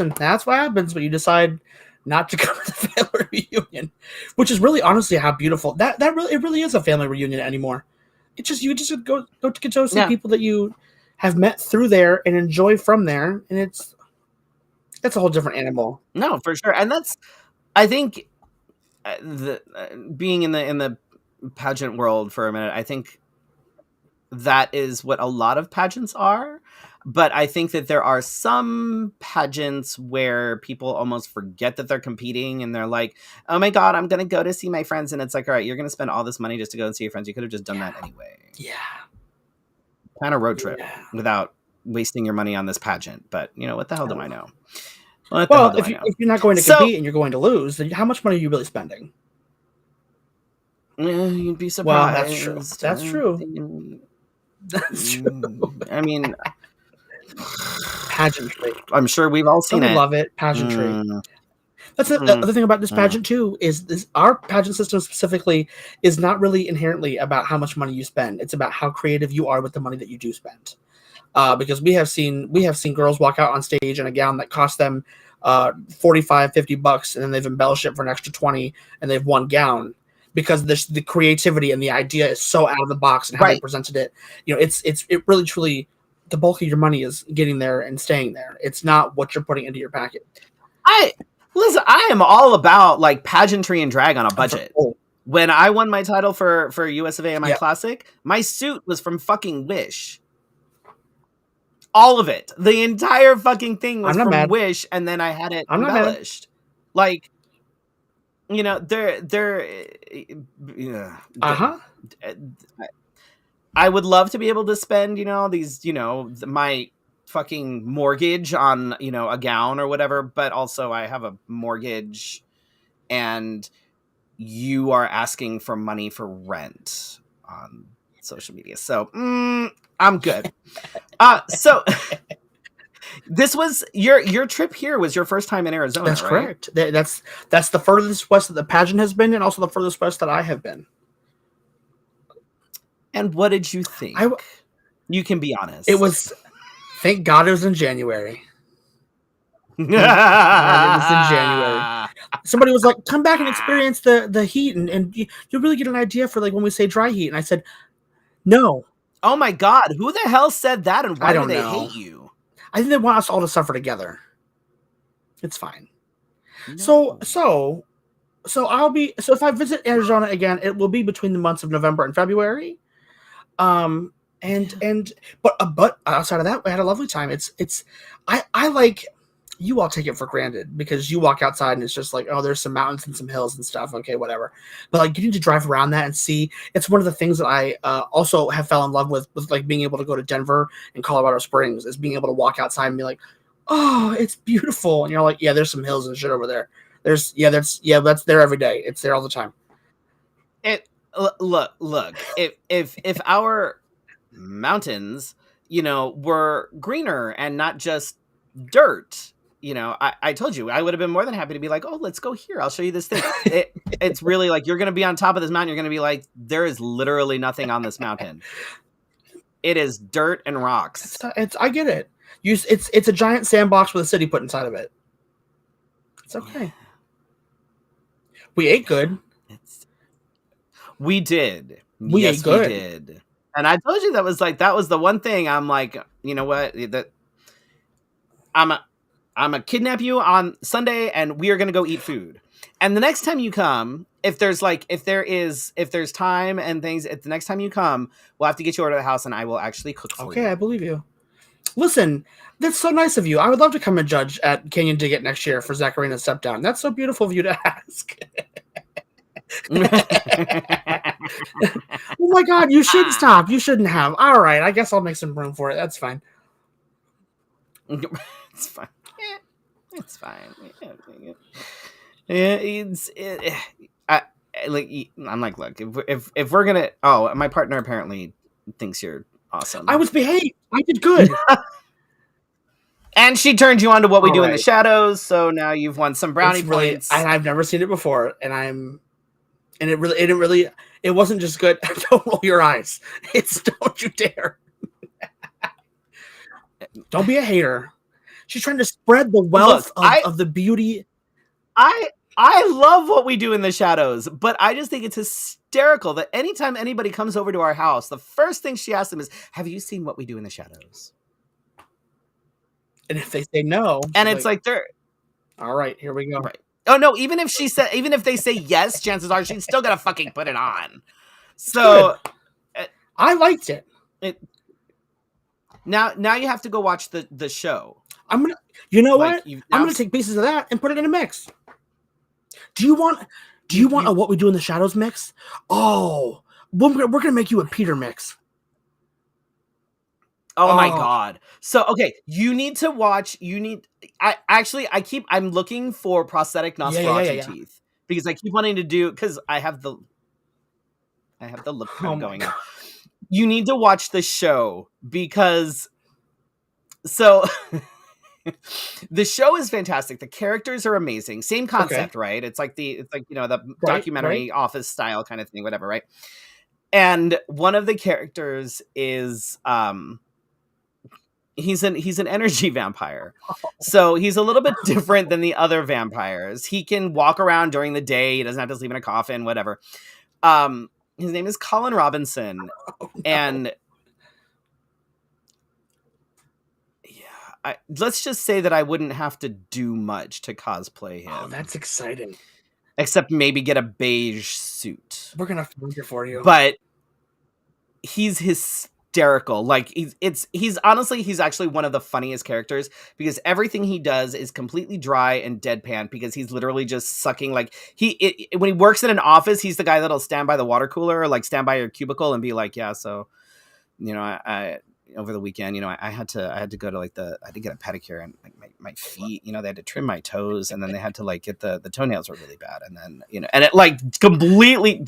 happens when you decide not to come to the family reunion, which is really honestly how beautiful it really is a family reunion anymore. It's just you just go to get to see people that you have met through there and enjoy from there, and it's a whole different animal. No, for sure, and that's, I think, being in the pageant world for a minute, I think that is what a lot of pageants are. But I think that there are some pageants where people almost forget that they're competing, and they're like, oh my God, I'm going to go to see my friends. And it's like, all right, you're going to spend all this money just to go and see your friends. You could have just done that anyway. Yeah. Kind of road trip without wasting your money on this pageant. But, you know, what the hell do I know? If you're not going to compete and you're going to lose, then how much money are you really spending? You'd be surprised. Well, that's true. That's true. I mean, pageantry. I'm sure we've all seen it. I love it. Pageantry. That's the other thing about this pageant too, is our pageant system specifically is not really inherently about how much money you spend. It's about how creative you are with the money that you do spend. Because we have seen girls walk out on stage in a gown that cost them $45-$50, and then they've embellished it for an extra $20, and they've won gown because the creativity and the idea is so out of the box and how they presented it. You know, it really truly, the bulk of your money is getting there and staying there. It's not what you're putting into your packet. Listen, I am all about like pageantry and drag on a budget. When I won my title for US of A and my classic, my suit was from fucking Wish. All of it. The entire fucking thing was from Wish, and then I had it embellished. Like, you know, I would love to be able to spend, you know, these, you know, my fucking mortgage on, you know, a gown or whatever, but also I have a mortgage and you are asking for money for rent on social media. So I'm good. So this was your trip here was your first time in Arizona. That's right? Correct. That's the furthest west that the pageant has been, and also the furthest west that I have been. And what did you think? You can be honest. It was, thank God it was in January. It was in January. Somebody was like, come back and experience the heat, and you'll really get an idea for like when we say dry heat. And I said, no. Oh my God, who the hell said that, and why do they hate you? I think they want us all to suffer together. It's fine. No. So if I visit Arizona again, it will be between the months of November and February. But outside of that, we had a lovely time. I like, you all take it for granted because you walk outside and it's just like, oh, there's some mountains and some hills and stuff. Okay, whatever. But like getting to drive around that and see, it's one of the things that I also have fell in love with like being able to go to Denver and Colorado Springs, is being able to walk outside and be like, oh, it's beautiful. And you're like, yeah, there's some hills and shit over there. That's there every day. It's there all the time. Look. If our mountains, were greener and not just dirt, I told you I would have been more than happy to be like, oh, let's go here. I'll show you this thing. It's really like you're going to be on top of this mountain. You're going to be like, there is literally nothing on this mountain. It is dirt and rocks. I get it. It's a giant sandbox with a city put inside of it. It's okay. We ate good. We did. We ate good. We did. And I told you that was the one thing I'm like, you know what? That I'm gonna kidnap you on Sunday and we are gonna go eat food. And the next time you come, if there's time and things, if the next time you come, we'll have to get you over to the house and I will actually cook for you. Okay, I believe you. Listen, that's so nice of you. I would love to come and judge at Canyon Digit next year for Zacharina's Step Down. That's so beautiful of you to ask. Oh my God, you should stop. You shouldn't have. All right, I guess I'll make some room for it. That's fine. It's fine. It's fine. I'm like, look, if we're gonna, my partner apparently thinks you're awesome. I was behaved. I did good. And she turned you on to What We Do in the Shadows, so now you've won some brownie points. I've never seen it before, and it wasn't just good. Don't roll your eyes. It's don't you dare. Don't be a hater. She's trying to spread the wealth of the beauty. I love What We Do in the Shadows, but I just think it's hysterical that anytime anybody comes over to our house, the first thing she asks them is, have you seen What We Do in the Shadows? And if they say no, and it's like they're all right, here we go. Right. Oh no, even if they say yes, chances are she's still gonna fucking put it on. So I liked it. Now you have to go watch the show. I'm gonna I'm gonna take pieces of that and put it in a mix. Do you want a What We Do in the Shadows mix? Oh, we're gonna make you a Peter mix. Oh my God. So, okay, you need to watch, I'm looking for prosthetic Nosferatu teeth because I keep wanting to do, because I have the lip going on. You need to watch the show because, so the show is fantastic. The characters are amazing. Same concept, right? It's like the documentary office style kind of thing, whatever, right? And one of the characters is, he's an energy vampire. So he's a little bit different than the other vampires. He can walk around during the day. He doesn't have to sleep in a coffin, whatever. His name is Colin Robinson. Oh, no. And let's just say that I wouldn't have to do much to cosplay him. Oh, that's exciting. Except maybe get a beige suit. We're going to find it for you. But he's hysterical. Like he's actually one of the funniest characters because everything he does is completely dry and deadpan because he's literally just sucking. Like when he works in an office, he's the guy that'll stand by the water cooler or like stand by your cubicle and be like, yeah, so I over the weekend, I had to go to I had to get a pedicure and like my feet, they had to trim my toes and then they had to like get the toenails were really bad. And then, and it like completely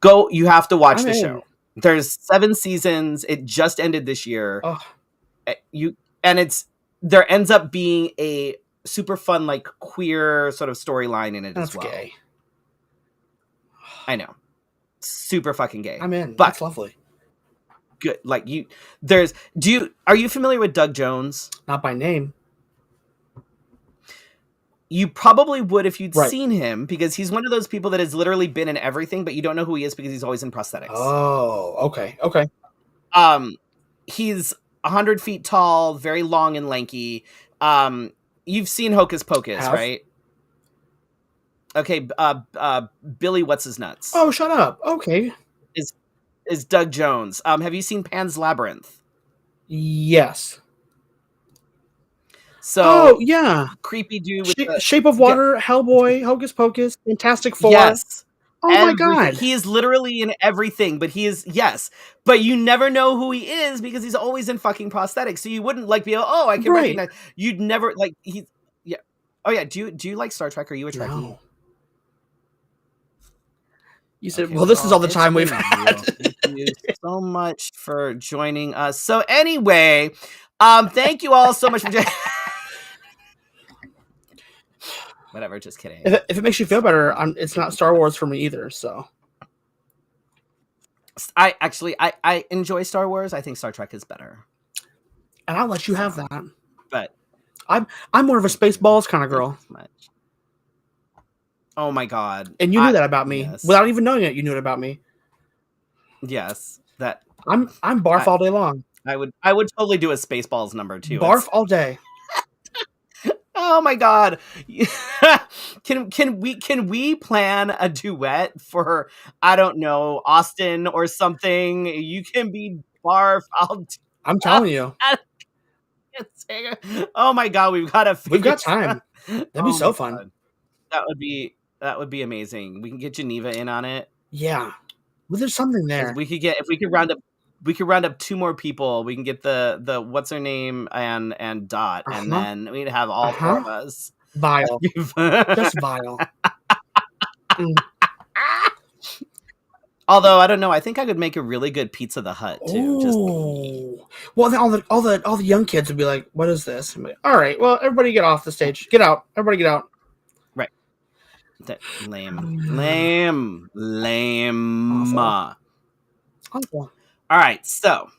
you have to watch the show. There's 7 seasons. It just ended this year. Oh. There ends up being a super fun, like queer sort of storyline in it as well. Gay. I know. Super fucking gay. I'm in. But that's lovely. Good. Like are you familiar with Doug Jones? Not by name. You probably would if you'd seen him because he's one of those people that has literally been in everything, but you don't know who he is because he's always in prosthetics. Oh, okay. He's 100 feet tall, very long and lanky. You've seen Hocus Pocus, right? Okay. Billy What's His Nuts. Oh, shut up. Okay. Is Doug Jones. Have you seen Pan's Labyrinth? Yes. So Oh yeah, creepy dude with the Shape of yeah, Water, Hellboy, Hocus Pocus, Fantastic Four. yes. Oh my Everything. god! He is literally in everything, but he is yes. But you never know who he is because he's always in fucking prosthetics. So you wouldn't like be oh, I can Right? recognize. You'd never like he's yeah. Oh yeah. Do you like Star Trek? Are you a Trekkie? No. You said, Okay, "Well, this is all the it's time we've been had." real. Thank you so much for joining us. So anyway, thank you all so much for whatever. Just kidding. If it makes you feel better, it's not Star Wars for me either. So I enjoy Star Wars. I think Star Trek is better. and I'll let you have that. But I'm more of a Spaceballs kind of girl. much. Oh my god! And you knew that about me yes. without even knowing it. You knew it about me. Yes, that I'm barf all day long. I would totally do a Spaceballs number too. Barf all day. Oh my god! Can we plan a duet for I don't know Austin or something? You can be barf. I'm telling you. Oh my god, we've got time. That'd be so fun. God. That would be amazing. We can get Geneva in on it. Yeah. Well, there's something there. If we could round up 2 more people. We can get the what's her name and Dot, and then we'd have all 4 of us. Vile. Just vile. Although I don't know, I think I could make a really good Pizza the Hut too. Well, then all the young kids would be like, "What is this?" I'm like, all right, well, everybody get off the stage. Get out. Everybody get out. Right. Lame. Awful. All right, so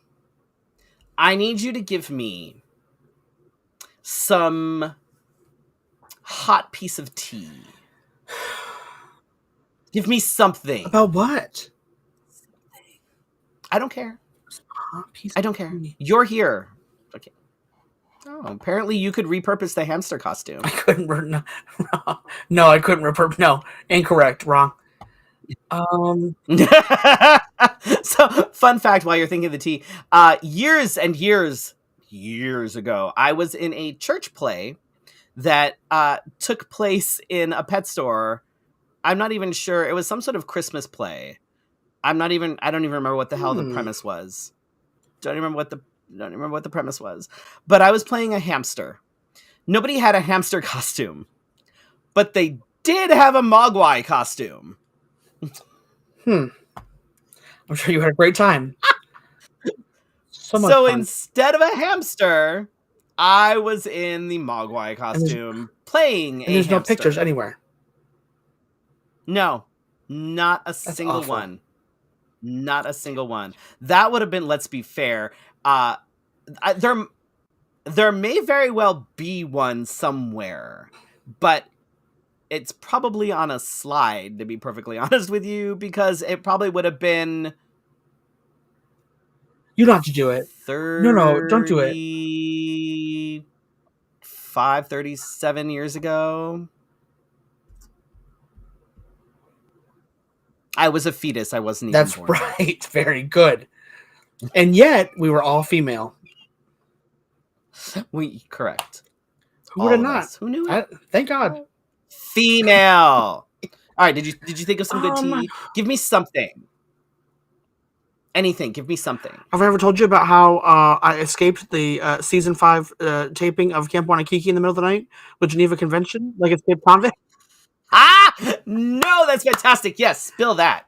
I need you to give me some hot piece of tea. Give me something. About what? I don't care. Hot piece I don't care. You're here. Okay. Oh, apparently you could repurpose the hamster costume. I couldn't. No, I couldn't repurpose. No, incorrect. Wrong. So, fun fact while you're thinking of the tea, years and years ago, I was in a church play that took place in a pet store. I'm not even sure. It was some sort of Christmas play. I don't even remember what the hell the premise was. Don't remember what the premise was. But I was playing a hamster. Nobody had a hamster costume, but they did have a Mogwai costume. I'm sure you had a great time. So instead of a hamster, I was in the Mogwai costume playing and there's hamster. no pictures anywhere. No, not a single awful. one. Not a single one. That would have been, let's be fair. There may very well be one somewhere, but it's probably on a slide, to be perfectly honest with you, because it probably would have been. You don't have to do it. No, don't do it. 37 years ago. I was a fetus. I wasn't even That's born. right. Very good. And yet, we were all female. Correct. Who would have not? Who knew it? Thank God. Female. All right. Did you think of some good tea? Give me something. Anything. Give me something. Have I ever told you about how I escaped the season 5 taping of Camp Wanakiki in the middle of the night with Geneva Convention, like escaped convict? No, that's fantastic. Yes, spill that.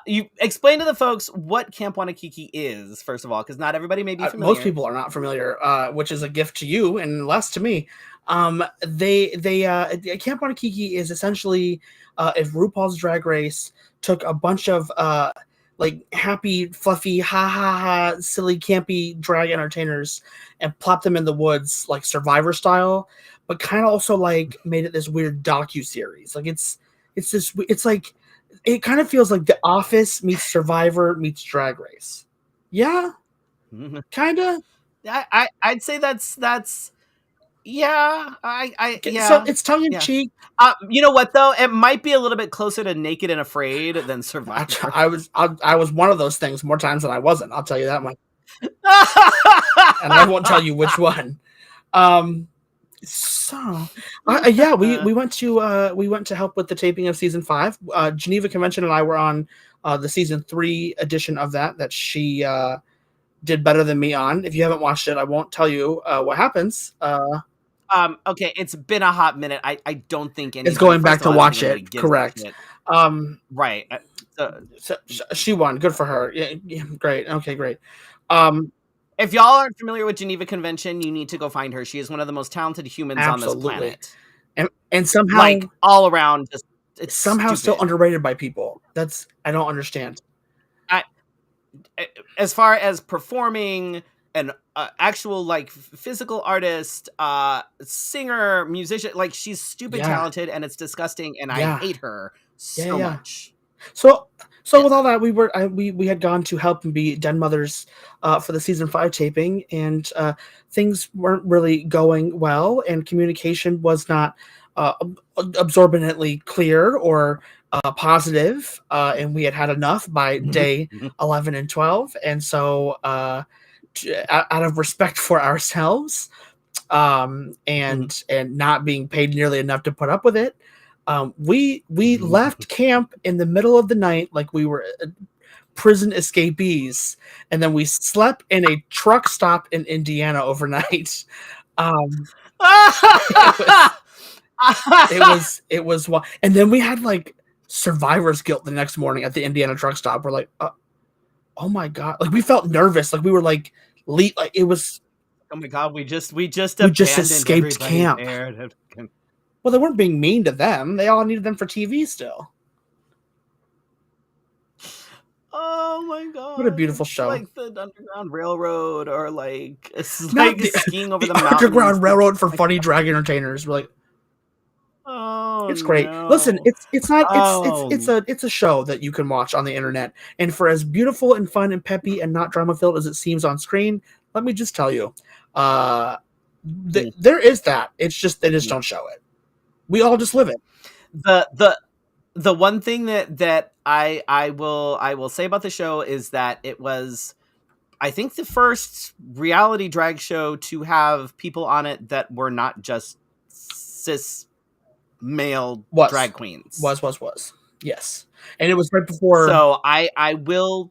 You explain to the folks what Camp Wanakiki is, first of all, because not everybody may be familiar. Most people are not familiar, which is a gift to you and less to me. Camp Wanakiki is essentially if RuPaul's Drag Race took a bunch of like happy, fluffy, silly, campy drag entertainers and plopped them in the woods like Survivor style, but kind of also like made it this weird docu-series. Like it's like it kind of feels like The Office meets Survivor meets Drag Race. Yeah, kind of. I'd say that's yeah. Yeah. So it's tongue in cheek. You know what though? It might be a little bit closer to Naked and Afraid than Survivor. I was one of those things more times than I wasn't. I'll tell you that much. And I won't tell you which one. So, yeah, we went to help with the taping of season 5. Geneva Convention and I were on the season 3 edition of that she did better than me on. If you haven't watched it, I won't tell you what happens. Okay, it's been a hot minute. I don't think anybody. It's going first back of to all, I don't watch think anybody it. gives a Correct. shit. Um, Right. so she won. Good for her. Yeah, great. Okay, great. If y'all aren't familiar with Geneva Convention, you need to go find her. She is one of the most talented humans on this absolutely. planet. And somehow, Like all around, just it's somehow stupid. still underrated by people. That's I don't understand. As far as performing, an actual like physical artist, singer, musician, like she's stupid Yeah. talented, and it's disgusting, and Yeah. I hate her so much. So with all that, we had gone to help and be den mothers for the season 5 taping, and things weren't really going well, and communication was not absorbently clear or positive, and we had enough by day 11 and 12, and so out of respect for ourselves, and not being paid nearly enough to put up with it, we left camp in the middle of the night like we were prison escapees, and then we slept in a truck stop in Indiana overnight. It was and then we had like survivor's guilt the next morning at the Indiana truck stop. We're like, oh my god, like we felt nervous, like we were like it was, oh my god, we just escaped camp. There. Well, they weren't being mean to them. They all needed them for TV still. Oh my god! What a beautiful show! Like the Underground Railroad, or like skiing over the mountains. Underground Railroad for funny drag entertainers. We're like, oh, it's great. No. Listen, it's not it's a show that you can watch on the internet, and for as beautiful and fun and peppy and not drama filled as it seems on screen, let me just tell you, there is that. It's just they just don't show it. We all just live it. The one thing that I will say about the show is that it was, I think, the first reality drag show to have people on it that were not just cis male drag queens. Was yes, and it was right before. So I will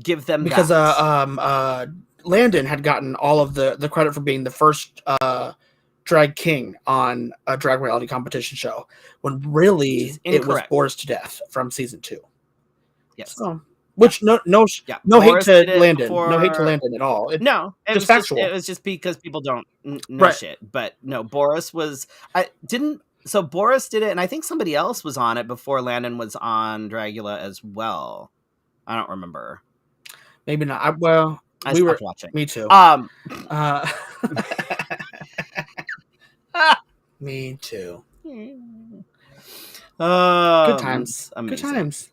give them because that. Landon had gotten all of the credit for being the first drag king on a drag reality competition show, when really it was Boris to Death from season 2. Yes. So, which no hate to Landon, no hate to Landon at all. It was factual. It was just because people don't know shit. But no, Boris was. So Boris did it, and I think somebody else was on it before Landon was on Dragula as well. I don't remember. Maybe not. I we were watching. Me too. Me too. Good times. Amazing. Good times.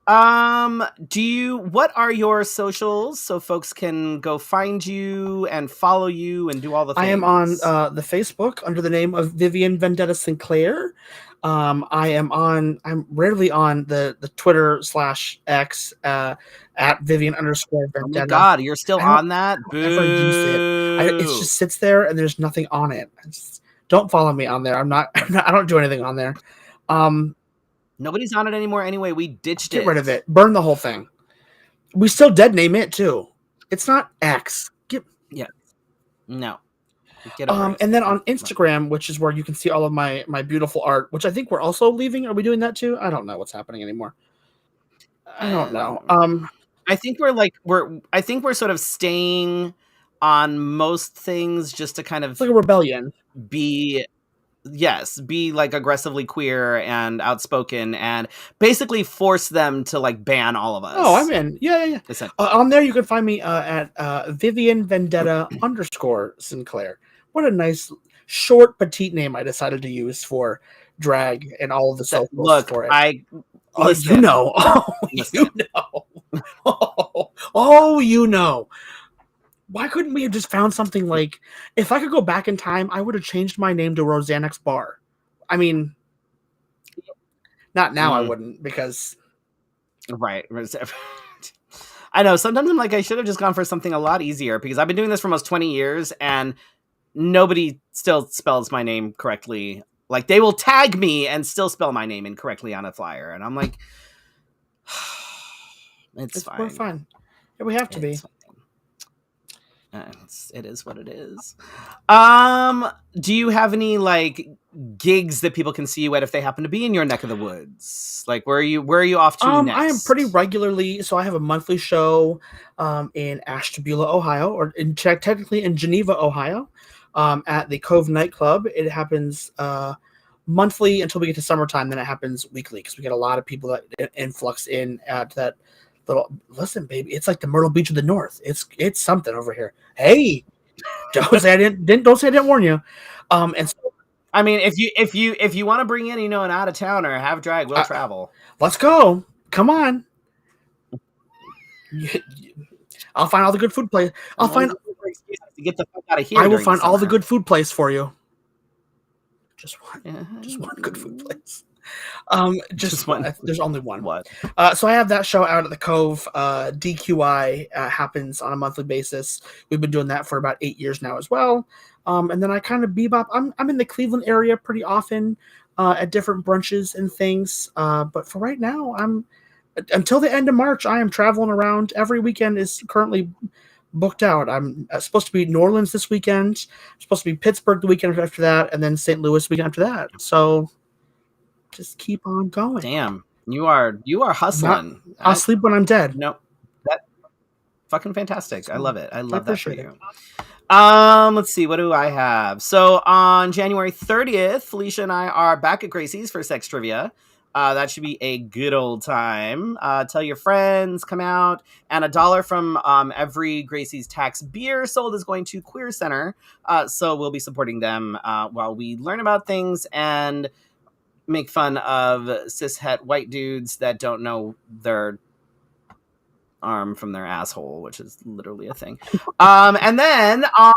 What are your socials so folks can go find you and follow you and do all the things? I am on the Facebook under the name of Vivian Vendetta-Sinclair. I'm rarely on the Twitter /X at Vivian_Vendetta. Oh my god, you're still on that? I never use it. It just sits there and there's nothing on it. Don't follow me on there. I don't do anything on there. Nobody's on it anymore anyway. We ditched it. Get rid of it. Burn the whole thing. We still dead name it too. It's not X. No. And then on Instagram, which is where you can see all of my beautiful art, which I think we're also leaving. Are we doing that too? I don't know what's happening anymore. I don't know. I think we're sort of staying on most things just to kind of, it's like a rebellion. Be like aggressively queer and outspoken and basically force them to like ban all of us. Oh, I'm in. Yeah. On there you can find me at Vivian Vendetta_Sinclair. What a nice short petite name I decided to use for drag and all of the socials for it. You know. You know. Why couldn't we have just found something like, if I could go back in time, I would have changed my name to Rosanne's Bar. I mean, not now. I wouldn't, because right. I know sometimes I'm like, I should have just gone for something a lot easier, because I've been doing this for almost 20 years and nobody still spells my name correctly. Like, they will tag me and still spell my name incorrectly on a flyer, and I'm like, it's fine. We're fine. Yeah, we have to be. It is what it is. Do you have any like gigs that people can see you at if they happen to be in your neck of the woods? Like, where are you off to next? I am pretty regularly. So I have a monthly show in Ashtabula, Ohio, or technically in Geneva, Ohio, at the Cove nightclub. It happens monthly until we get to summertime. Then it happens weekly because we get a lot of people that influx in at that little. Listen, baby, it's like the Myrtle Beach of the North. It's something over here. Hey, don't say I didn't warn you. And so, I mean, if you want to bring in, an out of towner, have drag, we'll travel. Let's go. Come on. I'll find all the good food place. I'll find to get the fuck out of here. I will find all the good food place for you. Just one good food place. Just one. There's only one. What? So I have that show out at the Cove. DQI happens on a monthly basis. We've been doing that for about 8 years now as well. And then I kind of bebop. I'm in the Cleveland area pretty often at different brunches and things. But for right now, until the end of March, I am traveling around. Every weekend is currently booked out. I'm supposed to be New Orleans this weekend. I'm supposed to be Pittsburgh the weekend after that, and then St. Louis the weekend after that. So just keep on going. Damn, you are hustling. I'll sleep when I'm dead. No, that fucking fantastic. I love it. I love that for you. Let's see. What do I have? So on January 30th, Felicia and I are back at Gracie's for Sex Trivia. That should be a good old time. Tell your friends, come out. And $1 from every Gracie's Tax beer sold is going to Queer Center. So we'll be supporting them while we learn about things and make fun of cishet white dudes that don't know their arm from their asshole, which is literally a thing. And then on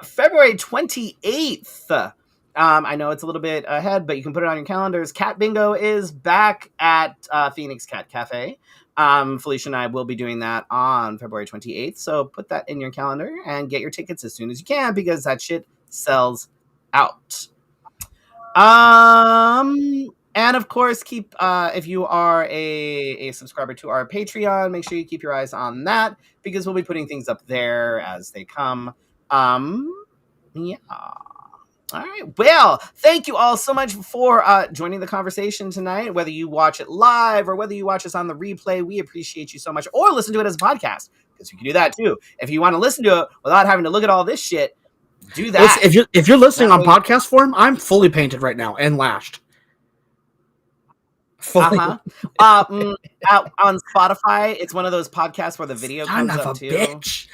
February 28th, I know it's a little bit ahead, but you can put it on your calendars. Cat Bingo is back at Phoenix Cat Cafe. Felicia and I will be doing that on February 28th. So put that in your calendar and get your tickets as soon as you can because that shit sells out. And of course, keep if you are a subscriber to our Patreon, make sure you keep your eyes on that because we'll be putting things up there as they come. Yeah. All right. Well, thank you all so much for joining the conversation tonight. Whether you watch it live or whether you watch us on the replay, we appreciate you so much. Or listen to it as a podcast because you can do that too. If you want to listen to it without having to look at all this shit, do that. If you're listening on podcast form, I'm fully painted right now and lashed. Fully. On Spotify, it's one of those podcasts where the video comes up too. Bitch.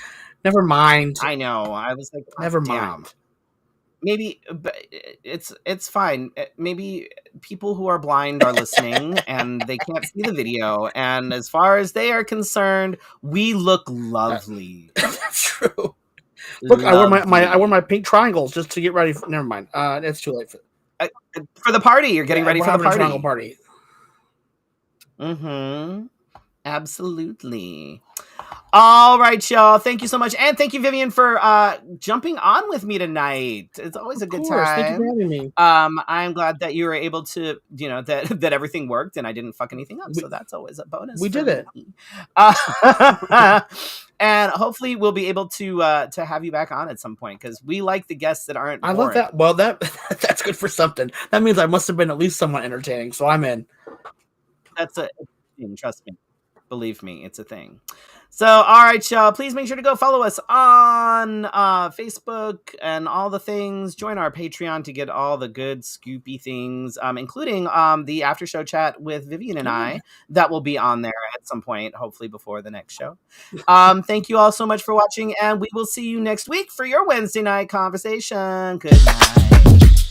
Never mind. I know. I was like, never mind. Maybe it's fine. Maybe people who are blind are listening and they can't see the video. And as far as they are concerned, we look lovely. That's true. Look, lovely. I wore my pink triangles just to get ready. Never mind. It's too late for the party. You're getting ready for the party. Triangle party. Mm-hmm. Absolutely. All right, y'all. Thank you so much. And thank you, Vivian, for jumping on with me tonight. It's always a good time. Thank you for having me. I'm glad that you were able to, that everything worked and I didn't fuck anything up. So that's always a bonus. We did it. And hopefully we'll be able to have you back on at some point because we like the guests that aren't boring. I love that. Well, that's good for something. That means I must have been at least somewhat entertaining. So I'm in. That's a thing. Trust me. Believe me, it's a thing. So, all right, y'all. Please make sure to go follow us on Facebook and all the things. Join our Patreon to get all the good scoopy things, including the after show chat with Vivian and I that will be on there at some point, hopefully before the next show. Thank you all so much for watching, and we will see you next week for your Wednesday night conversation. Good night.